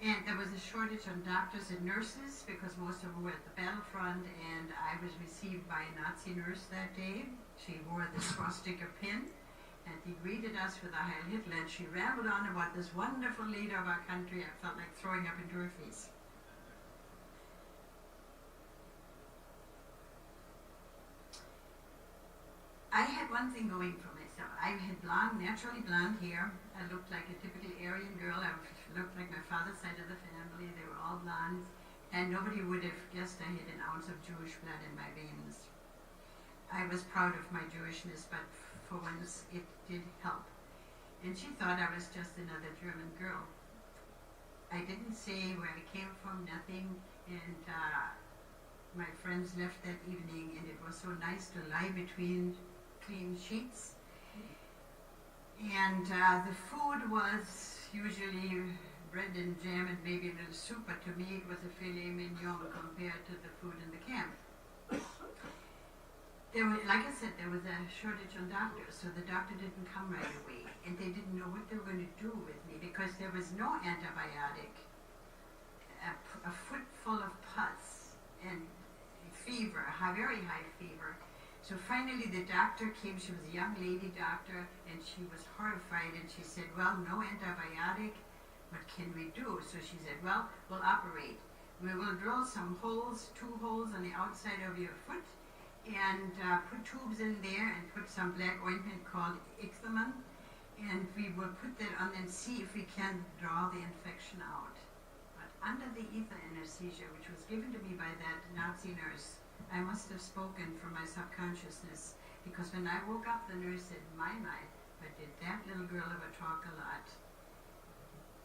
And there was a shortage on doctors and nurses because most of them were at the battlefront, and I was received by a Nazi nurse that day. She wore this swastika pin, and he greeted us with a Heil Hitler, and she rambled on about this wonderful leader of our country. I felt like throwing up into her face. I had one thing going for myself. I had naturally blonde hair. I looked like a typical Aryan girl. I looked like my father's side of the family. They were all blondes. And nobody would have guessed I had an ounce of Jewish blood in my veins. I was proud of my Jewishness, but for once it did help. And she thought I was just another German girl. I didn't say where I came from, nothing. And my friends left that evening, and it was so nice to lie between clean sheets. And the food was usually bread and jam and maybe a little soup, but to me it was a filet mignon compared to the food in the camp. Like I said, there was a shortage on doctors, so the doctor didn't come right away, and they didn't know what they were going to do with me because there was no antibiotic. A foot full of pus and fever, very high fever. So finally the doctor came. She was a young lady doctor, and she was horrified, and she said, well, no antibiotic, what can we do? So she said, well, we'll operate. We will drill some holes, 2 holes on the outside of your foot, and put tubes in there and put some black ointment called Ixtaman, and we will put that on and see if we can draw the infection out. But under the ether anesthesia, which was given to me by that Nazi nurse, I must have spoken from my subconsciousness, because when I woke up, the nurse said, my, but did that little girl ever talk a lot?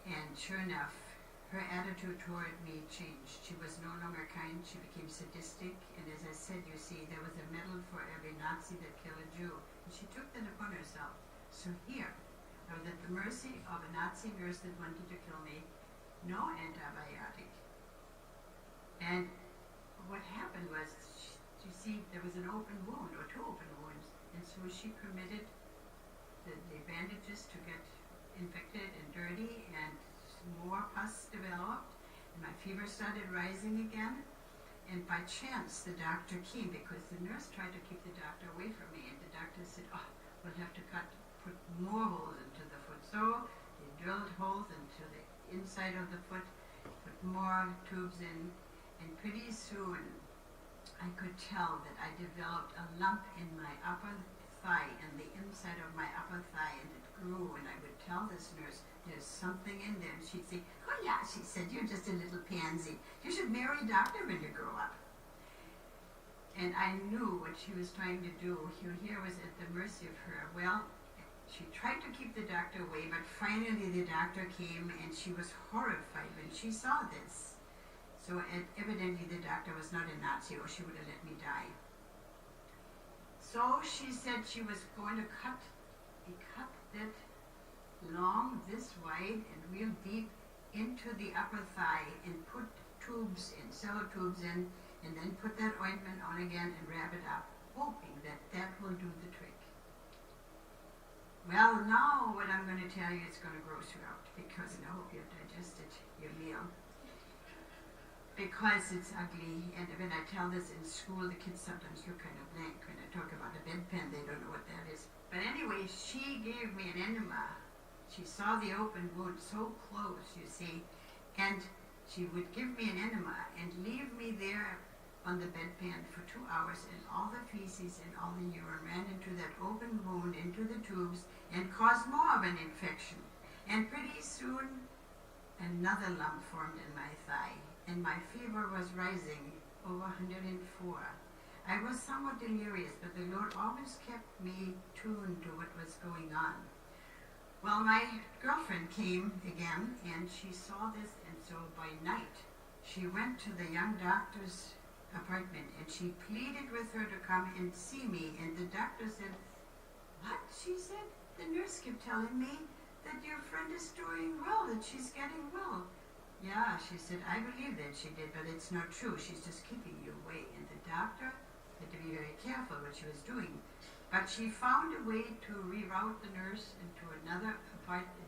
And sure enough, her attitude toward me changed. She was no longer kind, she became sadistic, and as I said, you see, there was a medal for every Nazi that killed a Jew, and she took that upon herself. So here, I was at the mercy of a Nazi nurse that wanted to kill me, no antibiotic. And what happened was, you see, there was an open wound, or 2 open wounds, and so she permitted the bandages to get infected and dirty, and more pus developed, and my fever started rising again. And by chance, the doctor came, because the nurse tried to keep the doctor away from me, and the doctor said, oh, we'll have to put more holes into the foot. So they drilled holes into the inside of the foot, put more tubes in, and pretty soon I could tell that I developed a lump in my upper thigh, and the inside of my upper thigh, and it grew, and I would tell this nurse, there's something in there, and she'd say, oh yeah, she said, you're just a little pansy. You should marry a doctor when you grow up. And I knew what she was trying to do. Here was at the mercy of her. Well, she tried to keep the doctor away, but finally the doctor came, and she was horrified when she saw this. So evidently the doctor was not a Nazi, or she would have let me die. So she said she was going to cut that long, this wide, and real deep into the upper thigh, and put tubes in, cello tubes in, and then put that ointment on again and wrap it up, hoping that that will do the trick. Well, now what I'm going to tell you is going to gross you out, because I hope you've digested your meal. Because it's ugly, and when I tell this in school, the kids sometimes look kind of blank when I talk about a bedpan. They don't know what that is. But anyway, she gave me an enema. She saw the open wound so close, you see, and she would give me an enema and leave me there on the bedpan for 2 hours, and all the feces and all the urine ran into that open wound, into the tubes, and caused more of an infection. And pretty soon, another lump formed in my thigh, and my fever was rising over 104. I was somewhat delirious, but the Lord always kept me tuned to what was going on. Well, my girlfriend came again, and she saw this, and so by night, she went to the young doctor's apartment, and she pleaded with her to come and see me, and the doctor said, what? She said, the nurse kept telling me that your friend is doing well, that she's getting well. Yeah, she said, I believe that she did, but it's not true. She's just keeping you away. And the doctor had to be very careful what she was doing. But she found a way to reroute the nurse into another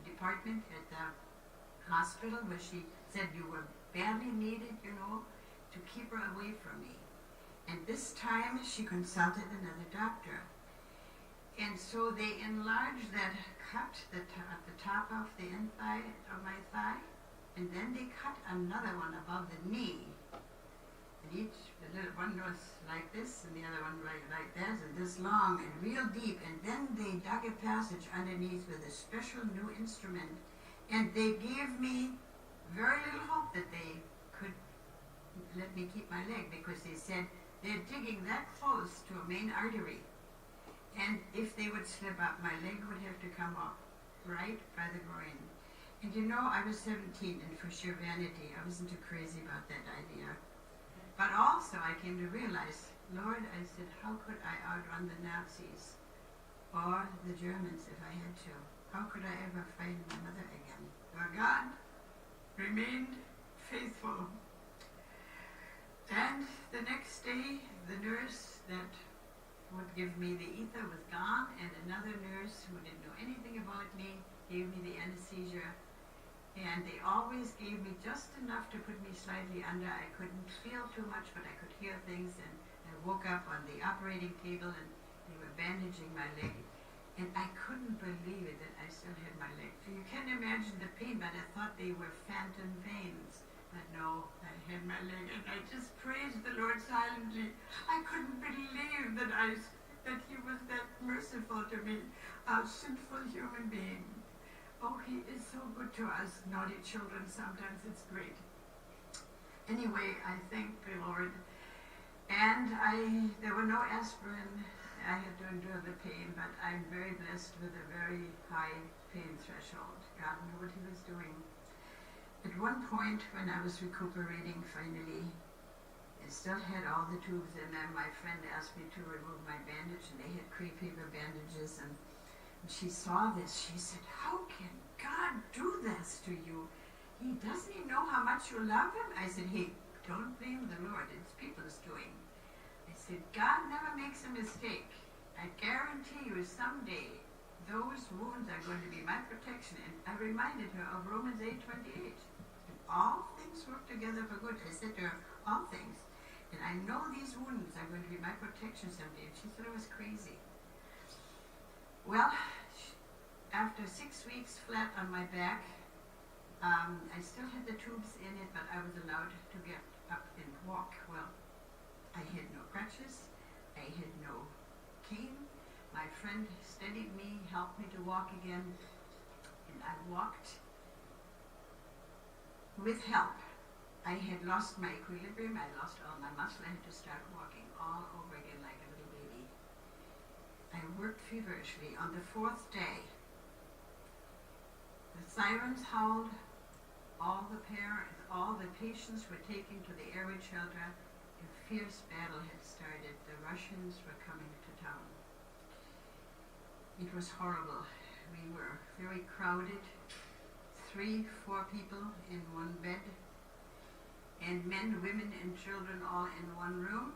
department at the hospital where she said you were badly needed, to keep her away from me. And this time she consulted another doctor. And so they enlarged that cut at the top of the inside of my thigh, and then they cut another one above the knee. And the little one was like this, and the other one like that, and this long and real deep. And then they dug a passage underneath with a special new instrument. And they gave me very little hope that they could let me keep my leg, because they said they're digging that close to a main artery. And if they would slip up, my leg would have to come up right by the groin. And I was 17, and for sheer vanity, I wasn't too crazy about that idea. But also I came to realize, Lord, I said, how could I outrun the Nazis or the Germans if I had to? How could I ever find my mother again? But God remained faithful. And the next day, the nurse that would give me the ether was gone, and another nurse who didn't know anything about me gave me the anesthesia. And they always gave me just enough to put me slightly under. I couldn't feel too much, but I could hear things. And I woke up on the operating table, and they were bandaging my leg. And I couldn't believe it that I still had my leg. You can imagine the pain, but I thought they were phantom pains. But no, I had my leg, and I just praised the Lord silently. I couldn't believe that He was that merciful to me, a sinful human being. Oh, He is so good to us, naughty children. Sometimes it's great. Anyway, I thank the Lord. And there were no aspirin. I had to endure the pain, but I'm very blessed with a very high pain threshold. God knew what He was doing. At one point, when I was recuperating finally, I still had all the tubes in there. My friend asked me to remove my bandage, and they had crepe paper bandages, and she saw this. She said, how can God do this to you? Doesn't He know how much you love Him? I said, hey, don't blame the Lord. It's people's doing. I said, God never makes a mistake. I guarantee you someday those wounds are going to be my protection. And I reminded her of Romans 8:28. All things work together for good. I said to her, all things. And I know these wounds are going to be my protection someday. And she thought I was crazy. Well, after 6 weeks flat on my back, I still had the tubes in it, but I was allowed to get up and walk. Well, I had no crutches. I had no cane. My friend steadied me, helped me to walk again, and I walked with help. I had lost my equilibrium. I lost all my muscle. I had to start walking all over again like a little baby. I worked feverishly. On the 4th day, the sirens howled. All the patients were taken to the air raid shelter. A fierce battle had started. The Russians were coming to town. It was horrible. We were very crowded. 3, 4 people in one bed, and men, women, and children all in one room.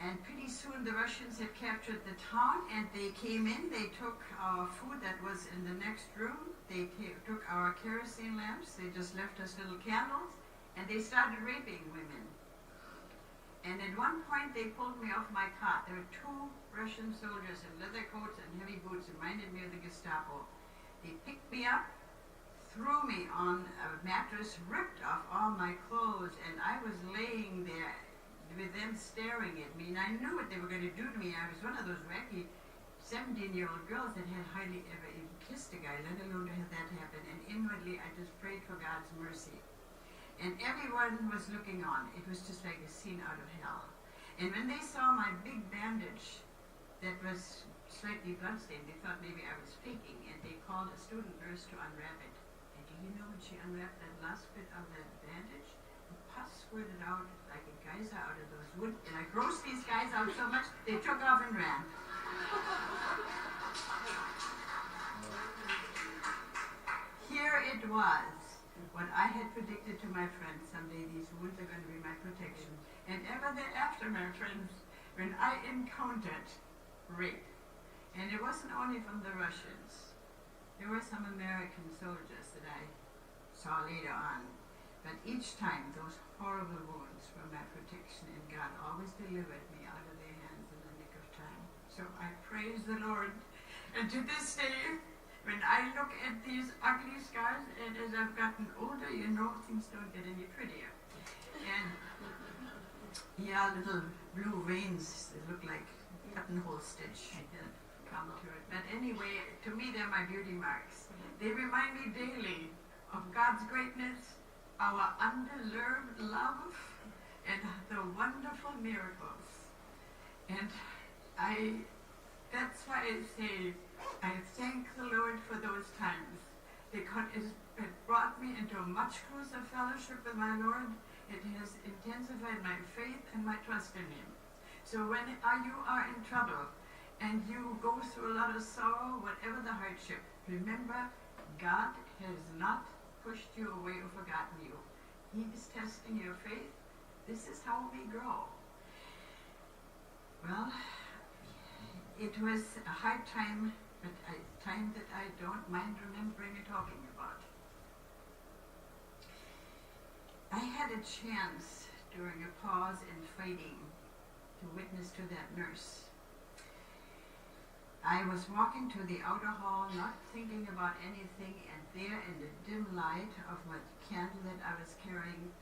And pretty soon the Russians had captured the town, and they came in. They took our food that was in the next room. They took our kerosene lamps. They just left us little candles, and they started raping women. And at one point they pulled me off my cot. There were 2 Russian soldiers in leather coats and heavy boots, reminded me of the Gestapo. They picked me up, threw me on a mattress, ripped off all my clothes, and I was laying there with them staring at me, and I knew what they were going to do to me. I was one of those wacky 17-year-old girls that had hardly ever even kissed a guy, let alone to have that happen, and inwardly I just prayed for God's mercy. And everyone was looking on. It was just like a scene out of hell. And when they saw my big bandage that was slightly bloodstained, they thought maybe I was faking, and they called a student nurse to unwrap it. And do you know when she unwrapped that last bit of that bandage, the pus squirted out like a geyser out of those wood, and I grossed these guys out so much, they took off and ran. Here it was, what I had predicted to my friends, someday these wounds are going to be my protection. And ever thereafter, my friends, when I encountered rape, and it wasn't only from the Russians, there were some American soldiers that I saw later on, but each time those horrible wounds were my protection, and God always delivered me out of their hands in the nick of time. So I praise the Lord, and to this day, when I look at these ugly scars, and as I've gotten older, you know, things don't get any prettier. And yeah, little blue veins that look like buttonhole stitch come to it. But anyway, to me, they're my beauty marks. They remind me daily of God's greatness, our undeserved love, and the wonderful miracles. And that's why I say, I thank the Lord for those times, because it brought me into a much closer fellowship with my Lord. It has intensified my faith and my trust in Him. So when you are in trouble and you go through a lot of sorrow, whatever the hardship, remember, God has not pushed you away or forgotten you. He is testing your faith. This is how we grow. Well, it was a hard time, but a time that I don't mind remembering and talking about. I had a chance during a pause in fighting to witness to that nurse. I was walking to the outer hall, not thinking about anything, and there in the dim light of my candle that I was carrying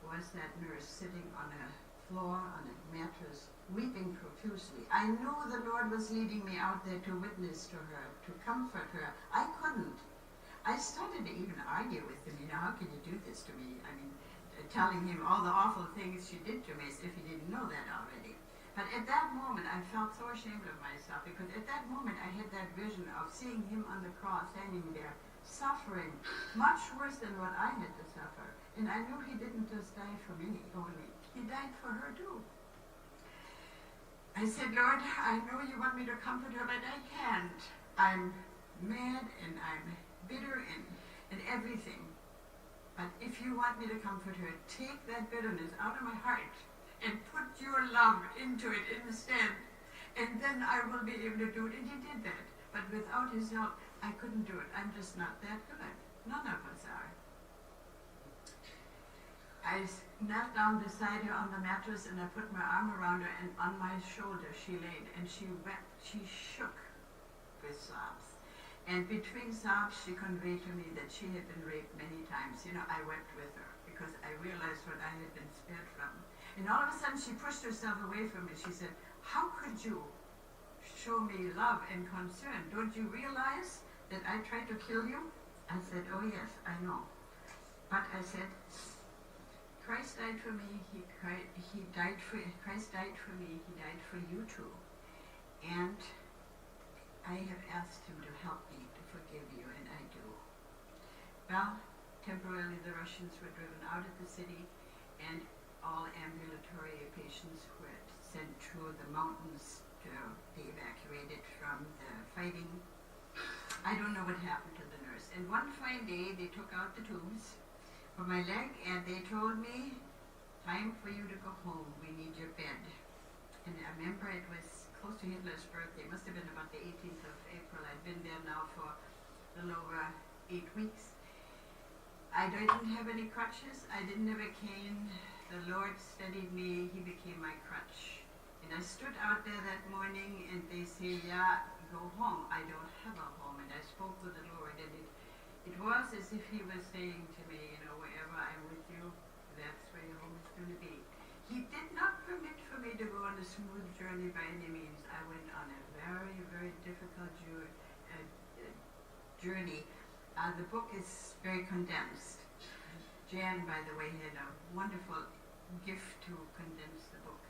was that nurse sitting on a floor, on a mattress, weeping profusely. I knew the Lord was leading me out there to witness to her, to comfort her. I couldn't. I started to even argue with him, how can you do this to me? I mean, telling him all the awful things she did to me as if he didn't know that already. But at that moment, I felt so ashamed of myself, because at that moment I had that vision of seeing him on the cross, standing there, suffering much worse than what I had to suffer. And I knew he didn't just die for me only. He died for her too. I said, Lord, I know you want me to comfort her, but I can't. I'm mad and I'm bitter and everything. But if you want me to comfort her, take that bitterness out of my heart and put your love into it instead. And then I will be able to do it. And he did that. But without his help, I couldn't do it. I'm just not that good. None of us are. I knelt down beside her on the mattress, and I put my arm around her, and on my shoulder she laid, and she wept. She shook with sobs. And between sobs, she conveyed to me that she had been raped many times. I wept with her because I realized what I had been spared from. And all of a sudden, she pushed herself away from me. She said, how could you show me love and concern? Don't you realize that I tried to kill you? I said, oh yes, I know. But I said, Christ died for me. Christ died for me. He died for you too. And I have asked him to help me to forgive you, and I do. Well, temporarily the Russians were driven out of the city, and all ambulatory patients were sent to the mountains to be evacuated from the fighting. I don't know what happened to the nurse. And one fine day, they took out the tubes for my leg, and they told me, time for you to go home. We need your bed. And I remember it was close to Hitler's birthday. It must have been about the 18th of April. I'd been there now for a little over 8 weeks. I didn't have any crutches. I didn't have a cane. The Lord steadied me. He became my crutch. And I stood out there that morning, and they say, yeah, go home. I don't have a home. And I spoke with the Lord, and it was as if he was saying to me, wherever I'm with you, that's where your home is going to be. He did not permit for me to go on a smooth journey by any means. I went on a very, very difficult journey. The book is very condensed. Jan, by the way, had a wonderful gift to condense the book.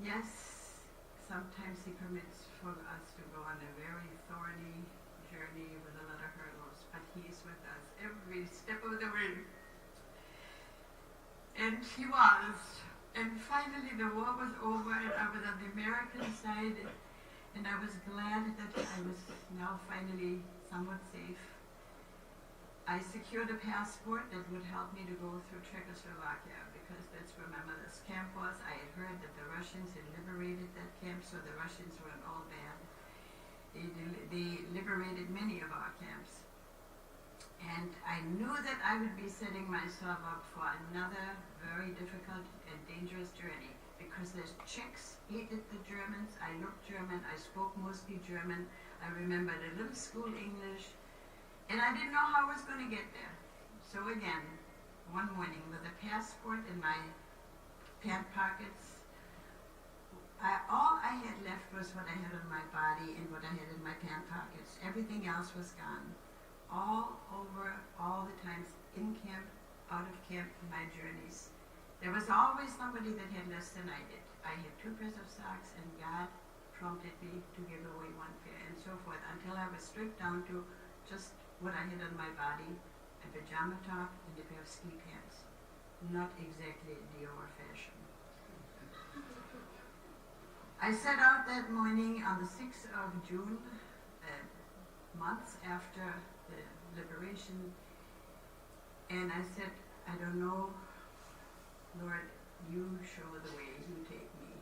Yes, sometimes he permits for us to go on a very thorny journey with a lot of hurdles, but he's with us every step of the way. And he was. And finally the war was over, and I was on the American side, and I was glad that I was now finally somewhat safe. I secured a passport that would help me to go through Czechoslovakia, because that's where my mother's camp was. I had heard that the Russians had liberated that camp, so the Russians weren't all bad. They liberated many of our camps. And I knew that I would be setting myself up for another very difficult and dangerous journey, because the Czechs hated the Germans. I looked German, I spoke mostly German, I remembered a little school English, and I didn't know how I was going to get there. So again, one morning with a passport in my pant pockets, all I had left was what I had on my body and what I had in my pant pockets. Everything else was gone. All over, all the times, in camp, out of camp, my journeys. There was always somebody that had less than I did. I had 2 pairs of socks, and God prompted me to give away 1 pair, and so forth, until I was stripped down to just what I had on my body, a pajama top and a pair of ski pants. Not exactly Dior fashion. I set out that morning on the 6th of June, months after the liberation, and I said, I don't know, Lord, you show the way, you take me.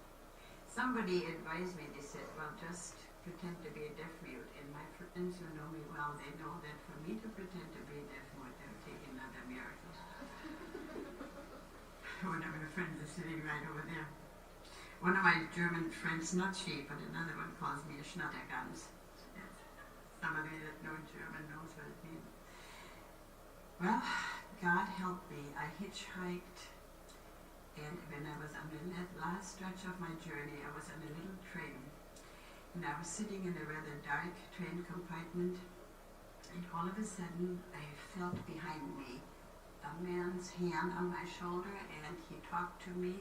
Somebody advised me, they said, well, just pretend to be a deaf mute, and my friends who know me well, they know that for me to pretend to be a deaf mute, that would take another miracle. One of my friends is sitting right over there. One of my German friends, not she, but another one, calls me a Schnattergans. Somebody that knows German knows what it means. Well, God helped me. I hitchhiked, and when I was on the last stretch of my journey, I was on a little train, and I was sitting in a rather dark train compartment, and all of a sudden, I felt behind me a man's hand on my shoulder, and he talked to me,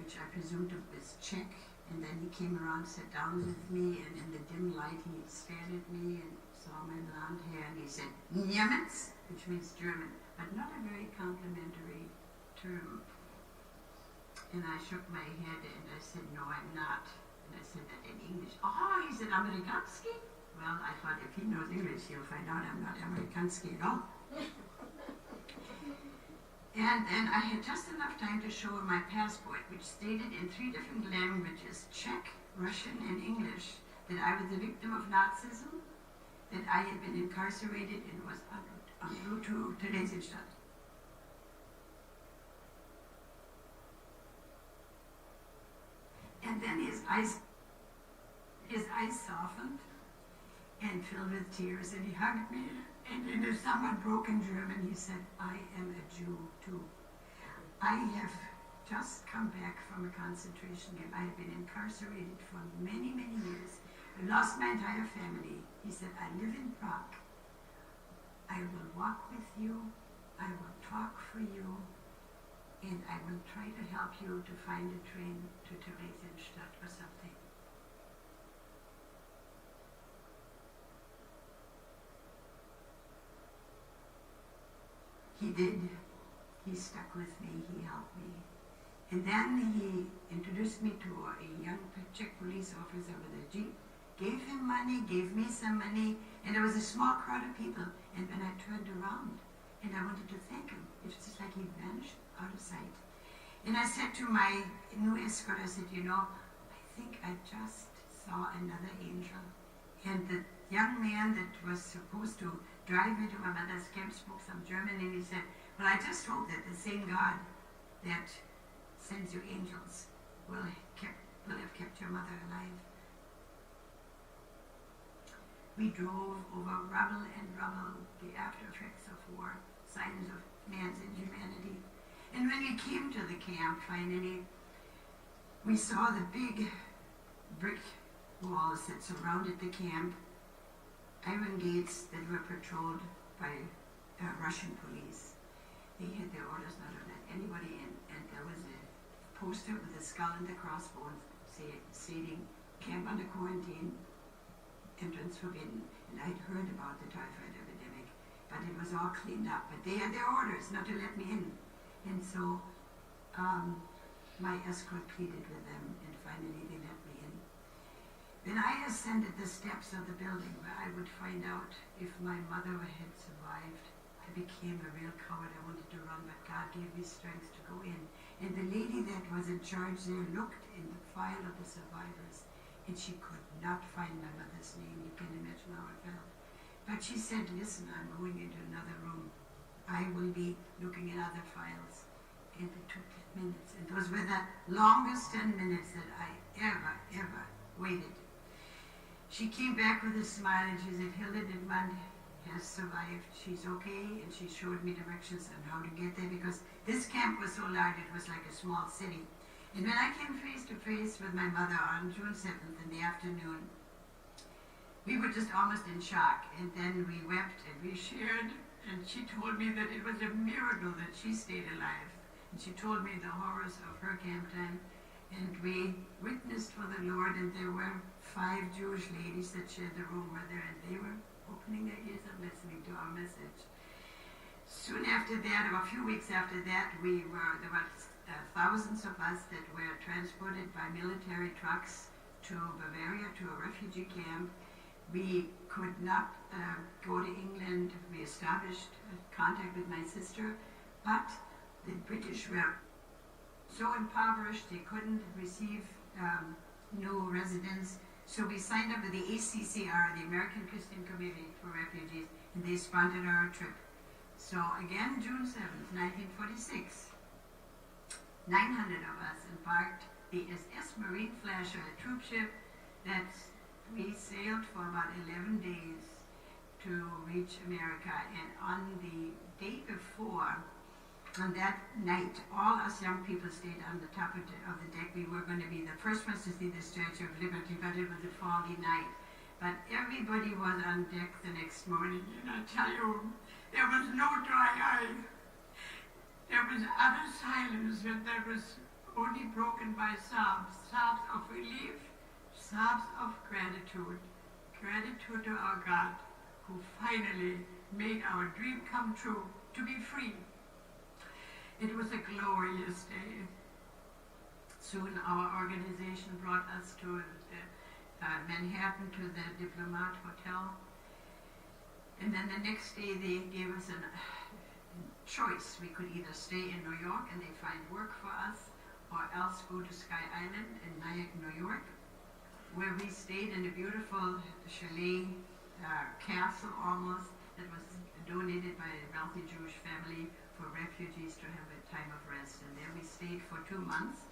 which I presumed was Czech, and then he came around, sat down with me, and in the dim light he stared at me and saw my blonde hair, and he said, Niemitz, which means German, but not a very complimentary term. And I shook my head and I said, no, I'm not. And I said that in English. Oh, he said, Amerikanski? Well, I thought if he knows English, he'll find out I'm not Amerikanski at all. And then I had just enough time to show him my passport, which stated in 3 different languages, Czech, Russian, and English, that I was a victim of Nazism, that I had been incarcerated and was en route to Theresienstadt. And then his eyes softened and filled with tears, and he hugged me, and in a somewhat broken German he said, I am a Jew too. I have just come back from a concentration camp. I have been incarcerated for many, many years. I lost my entire family. He said, I live in Prague. I will walk with you, I will talk for you, and I will try to help you to find a train to Theresienstadt or something. He did. He stuck with me, he helped me. And then he introduced me to a young Czech police officer with a jeep, gave him money, gave me some money, and there was a small crowd of people. And when I turned around and I wanted to thank him, it was just like he vanished out of sight. And I said to my new escort, I said, you know, I think I just saw another angel. And the young man that was supposed to drive me to my mother's camp spoke some German, and he said, well, I just hope that the same God that sends you angels will have kept your mother alive. We drove over rubble and rubble, the after effects of war, signs of man's inhumanity. And when we came to the camp, finally, we saw the big brick walls that surrounded the camp, iron gates that were patrolled by Russian police. They had their orders not to let anybody in, and there was a poster with a skull and a crossbones stating, camp under quarantine, entrance forbidden. And I'd heard about the typhoid epidemic, but it was all cleaned up. But they had their orders not to let me in. And so my escort pleaded with them, and finally they let me in. Then I ascended the steps of the building where I would find out if my mother had survived. I became a real coward. I wanted to run, but God gave me strength to go in. And the lady that was in charge there looked in the file of the survivors, and she could not find my mother's name. You can imagine how I felt. But she said, listen, I'm going into another room. I will be looking at other files. And it took 10 minutes. And those were the longest 10 minutes that I ever waited. She came back with a smile and she said, Hilda Dittmann has survived. She's okay. And she showed me directions on how to get there, because this camp was so large, it was like a small city. And when I came face to face with my mother on June 7th in the afternoon, we were just almost in shock. And then we wept and we shared. And she told me that it was a miracle that she stayed alive. And she told me the horrors of her camp time. And we witnessed for the Lord, and there were 5 Jewish ladies that shared the room with her, and they were opening their ears and listening to our message. Soon after that, or a few weeks after that, there were thousands of us that were transported by military trucks to Bavaria, to a refugee camp. We could not go to England. We established contact with my sister, but the British were so impoverished they couldn't receive new residents. So we signed up with the ACCR, the American Christian Committee for Refugees, and they sponsored our trip. So again, June 7th, 1946, 900 of us embarked the SS Marine Flasher, a troop ship that we sailed for about 11 days to reach America. And on the day before, on that night, all us young people stayed on the top of the deck. We were going to be the first ones to see the Statue of Liberty, but it was a foggy night. But everybody was on deck the next morning, and I tell you, there was no dry eye. There was utter silence, and that was only broken by sobs, sobs of relief, sobs of gratitude, gratitude to our God, who finally made our dream come true, to be free. It was a glorious day. Soon our organization brought us to Manhattan, to the Diplomat Hotel. And then the next day they gave us a choice. We could either stay in New York and they find work for us, or else go to Sky Island in Nyack, New York, where we stayed in a beautiful chalet castle almost that was donated by a wealthy Jewish family for refugees to have a time of rest. And there we stayed for 2 months.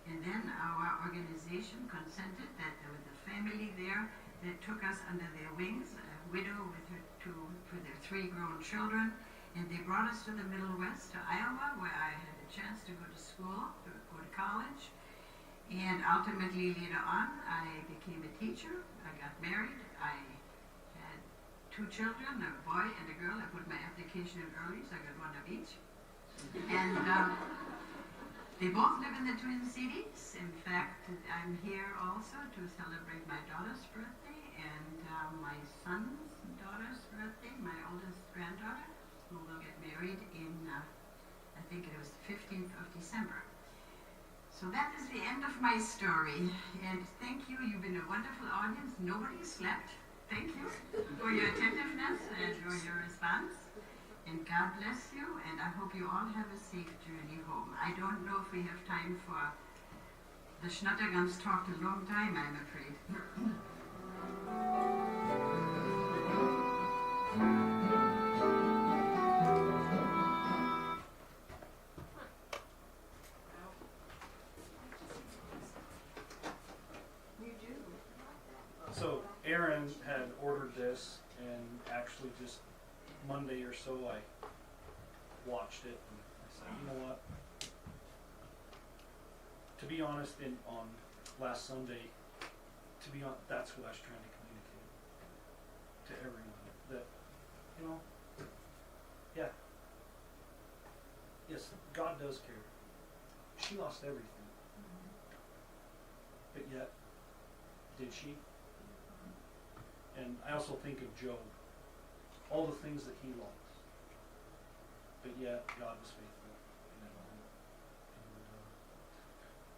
And then our organization consented that there was a family there that took us under their wings, a widow with their 3 grown children. And they brought us to the Middle West, to Iowa, where I had a chance to go to school, to go to college. And ultimately, later on, I became a teacher. I got married. I had 2 children, a boy and a girl. I put my application in early, so I got 1 of each. And they both live in the Twin Cities. In fact, I'm here also to celebrate my daughter's birthday and my son's daughter's birthday, my oldest granddaughter, who will get married in, I think it was the 15th of December. So that is the end of my story. And thank you. You've been a wonderful audience. Nobody slept. Thank you for your attentiveness and for your response. And God bless you, and I hope you all have a safe journey home. I don't know if we have time for the Schnattergans talked a long time, I'm afraid. So Aaron had ordered this, and actually just Monday or so I watched it, and I said, you know what? To be honest, on last Sunday, that's what I was trying to communicate to everyone. That, you know, yeah, yes, God does care. She lost everything, but yet, did she? And I also think of Job. All the things that he lost, but yet God was faithful in it all. And,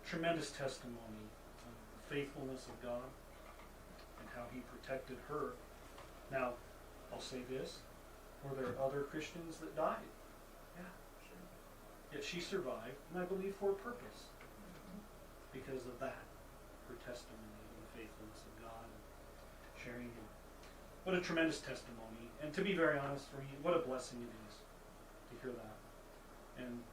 tremendous testimony of the faithfulness of God and how he protected her. Now, I'll say this, Were there other Christians that died? Yeah, sure. Yet she survived, and I believe for a purpose. Because of that, her testimony and the faithfulness of God and sharing Him. What a tremendous testimony. And to be very honest for me, what a blessing it is to hear that. And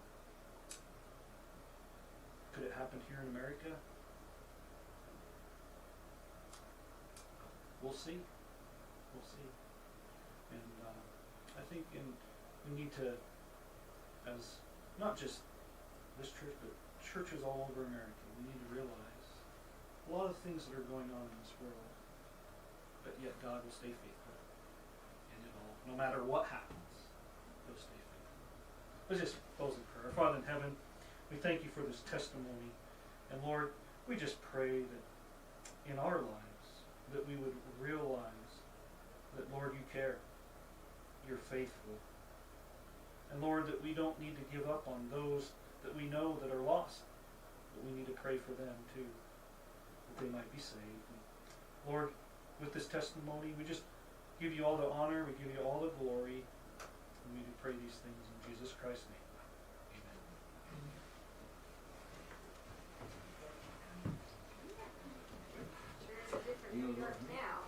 could it happen here in America? We'll see. We'll see. And I think we need to, as not just this church, but churches all over America, we need to realize a lot of things that are going on in this world, but yet God will stay faithful in it all. No matter what happens, He'll stay faithful. Let's just close in prayer. Father in heaven, we thank You for this testimony. And Lord, we just pray that in our lives, that we would realize that, Lord, You care. You're faithful. And Lord, that we don't need to give up on those that we know that are lost. But we need to pray for them too, that they might be saved. And Lord, with this testimony, we just give You all the honor, we give You all the glory, and we do pray these things in Jesus Christ's name. Sure is a different New York now.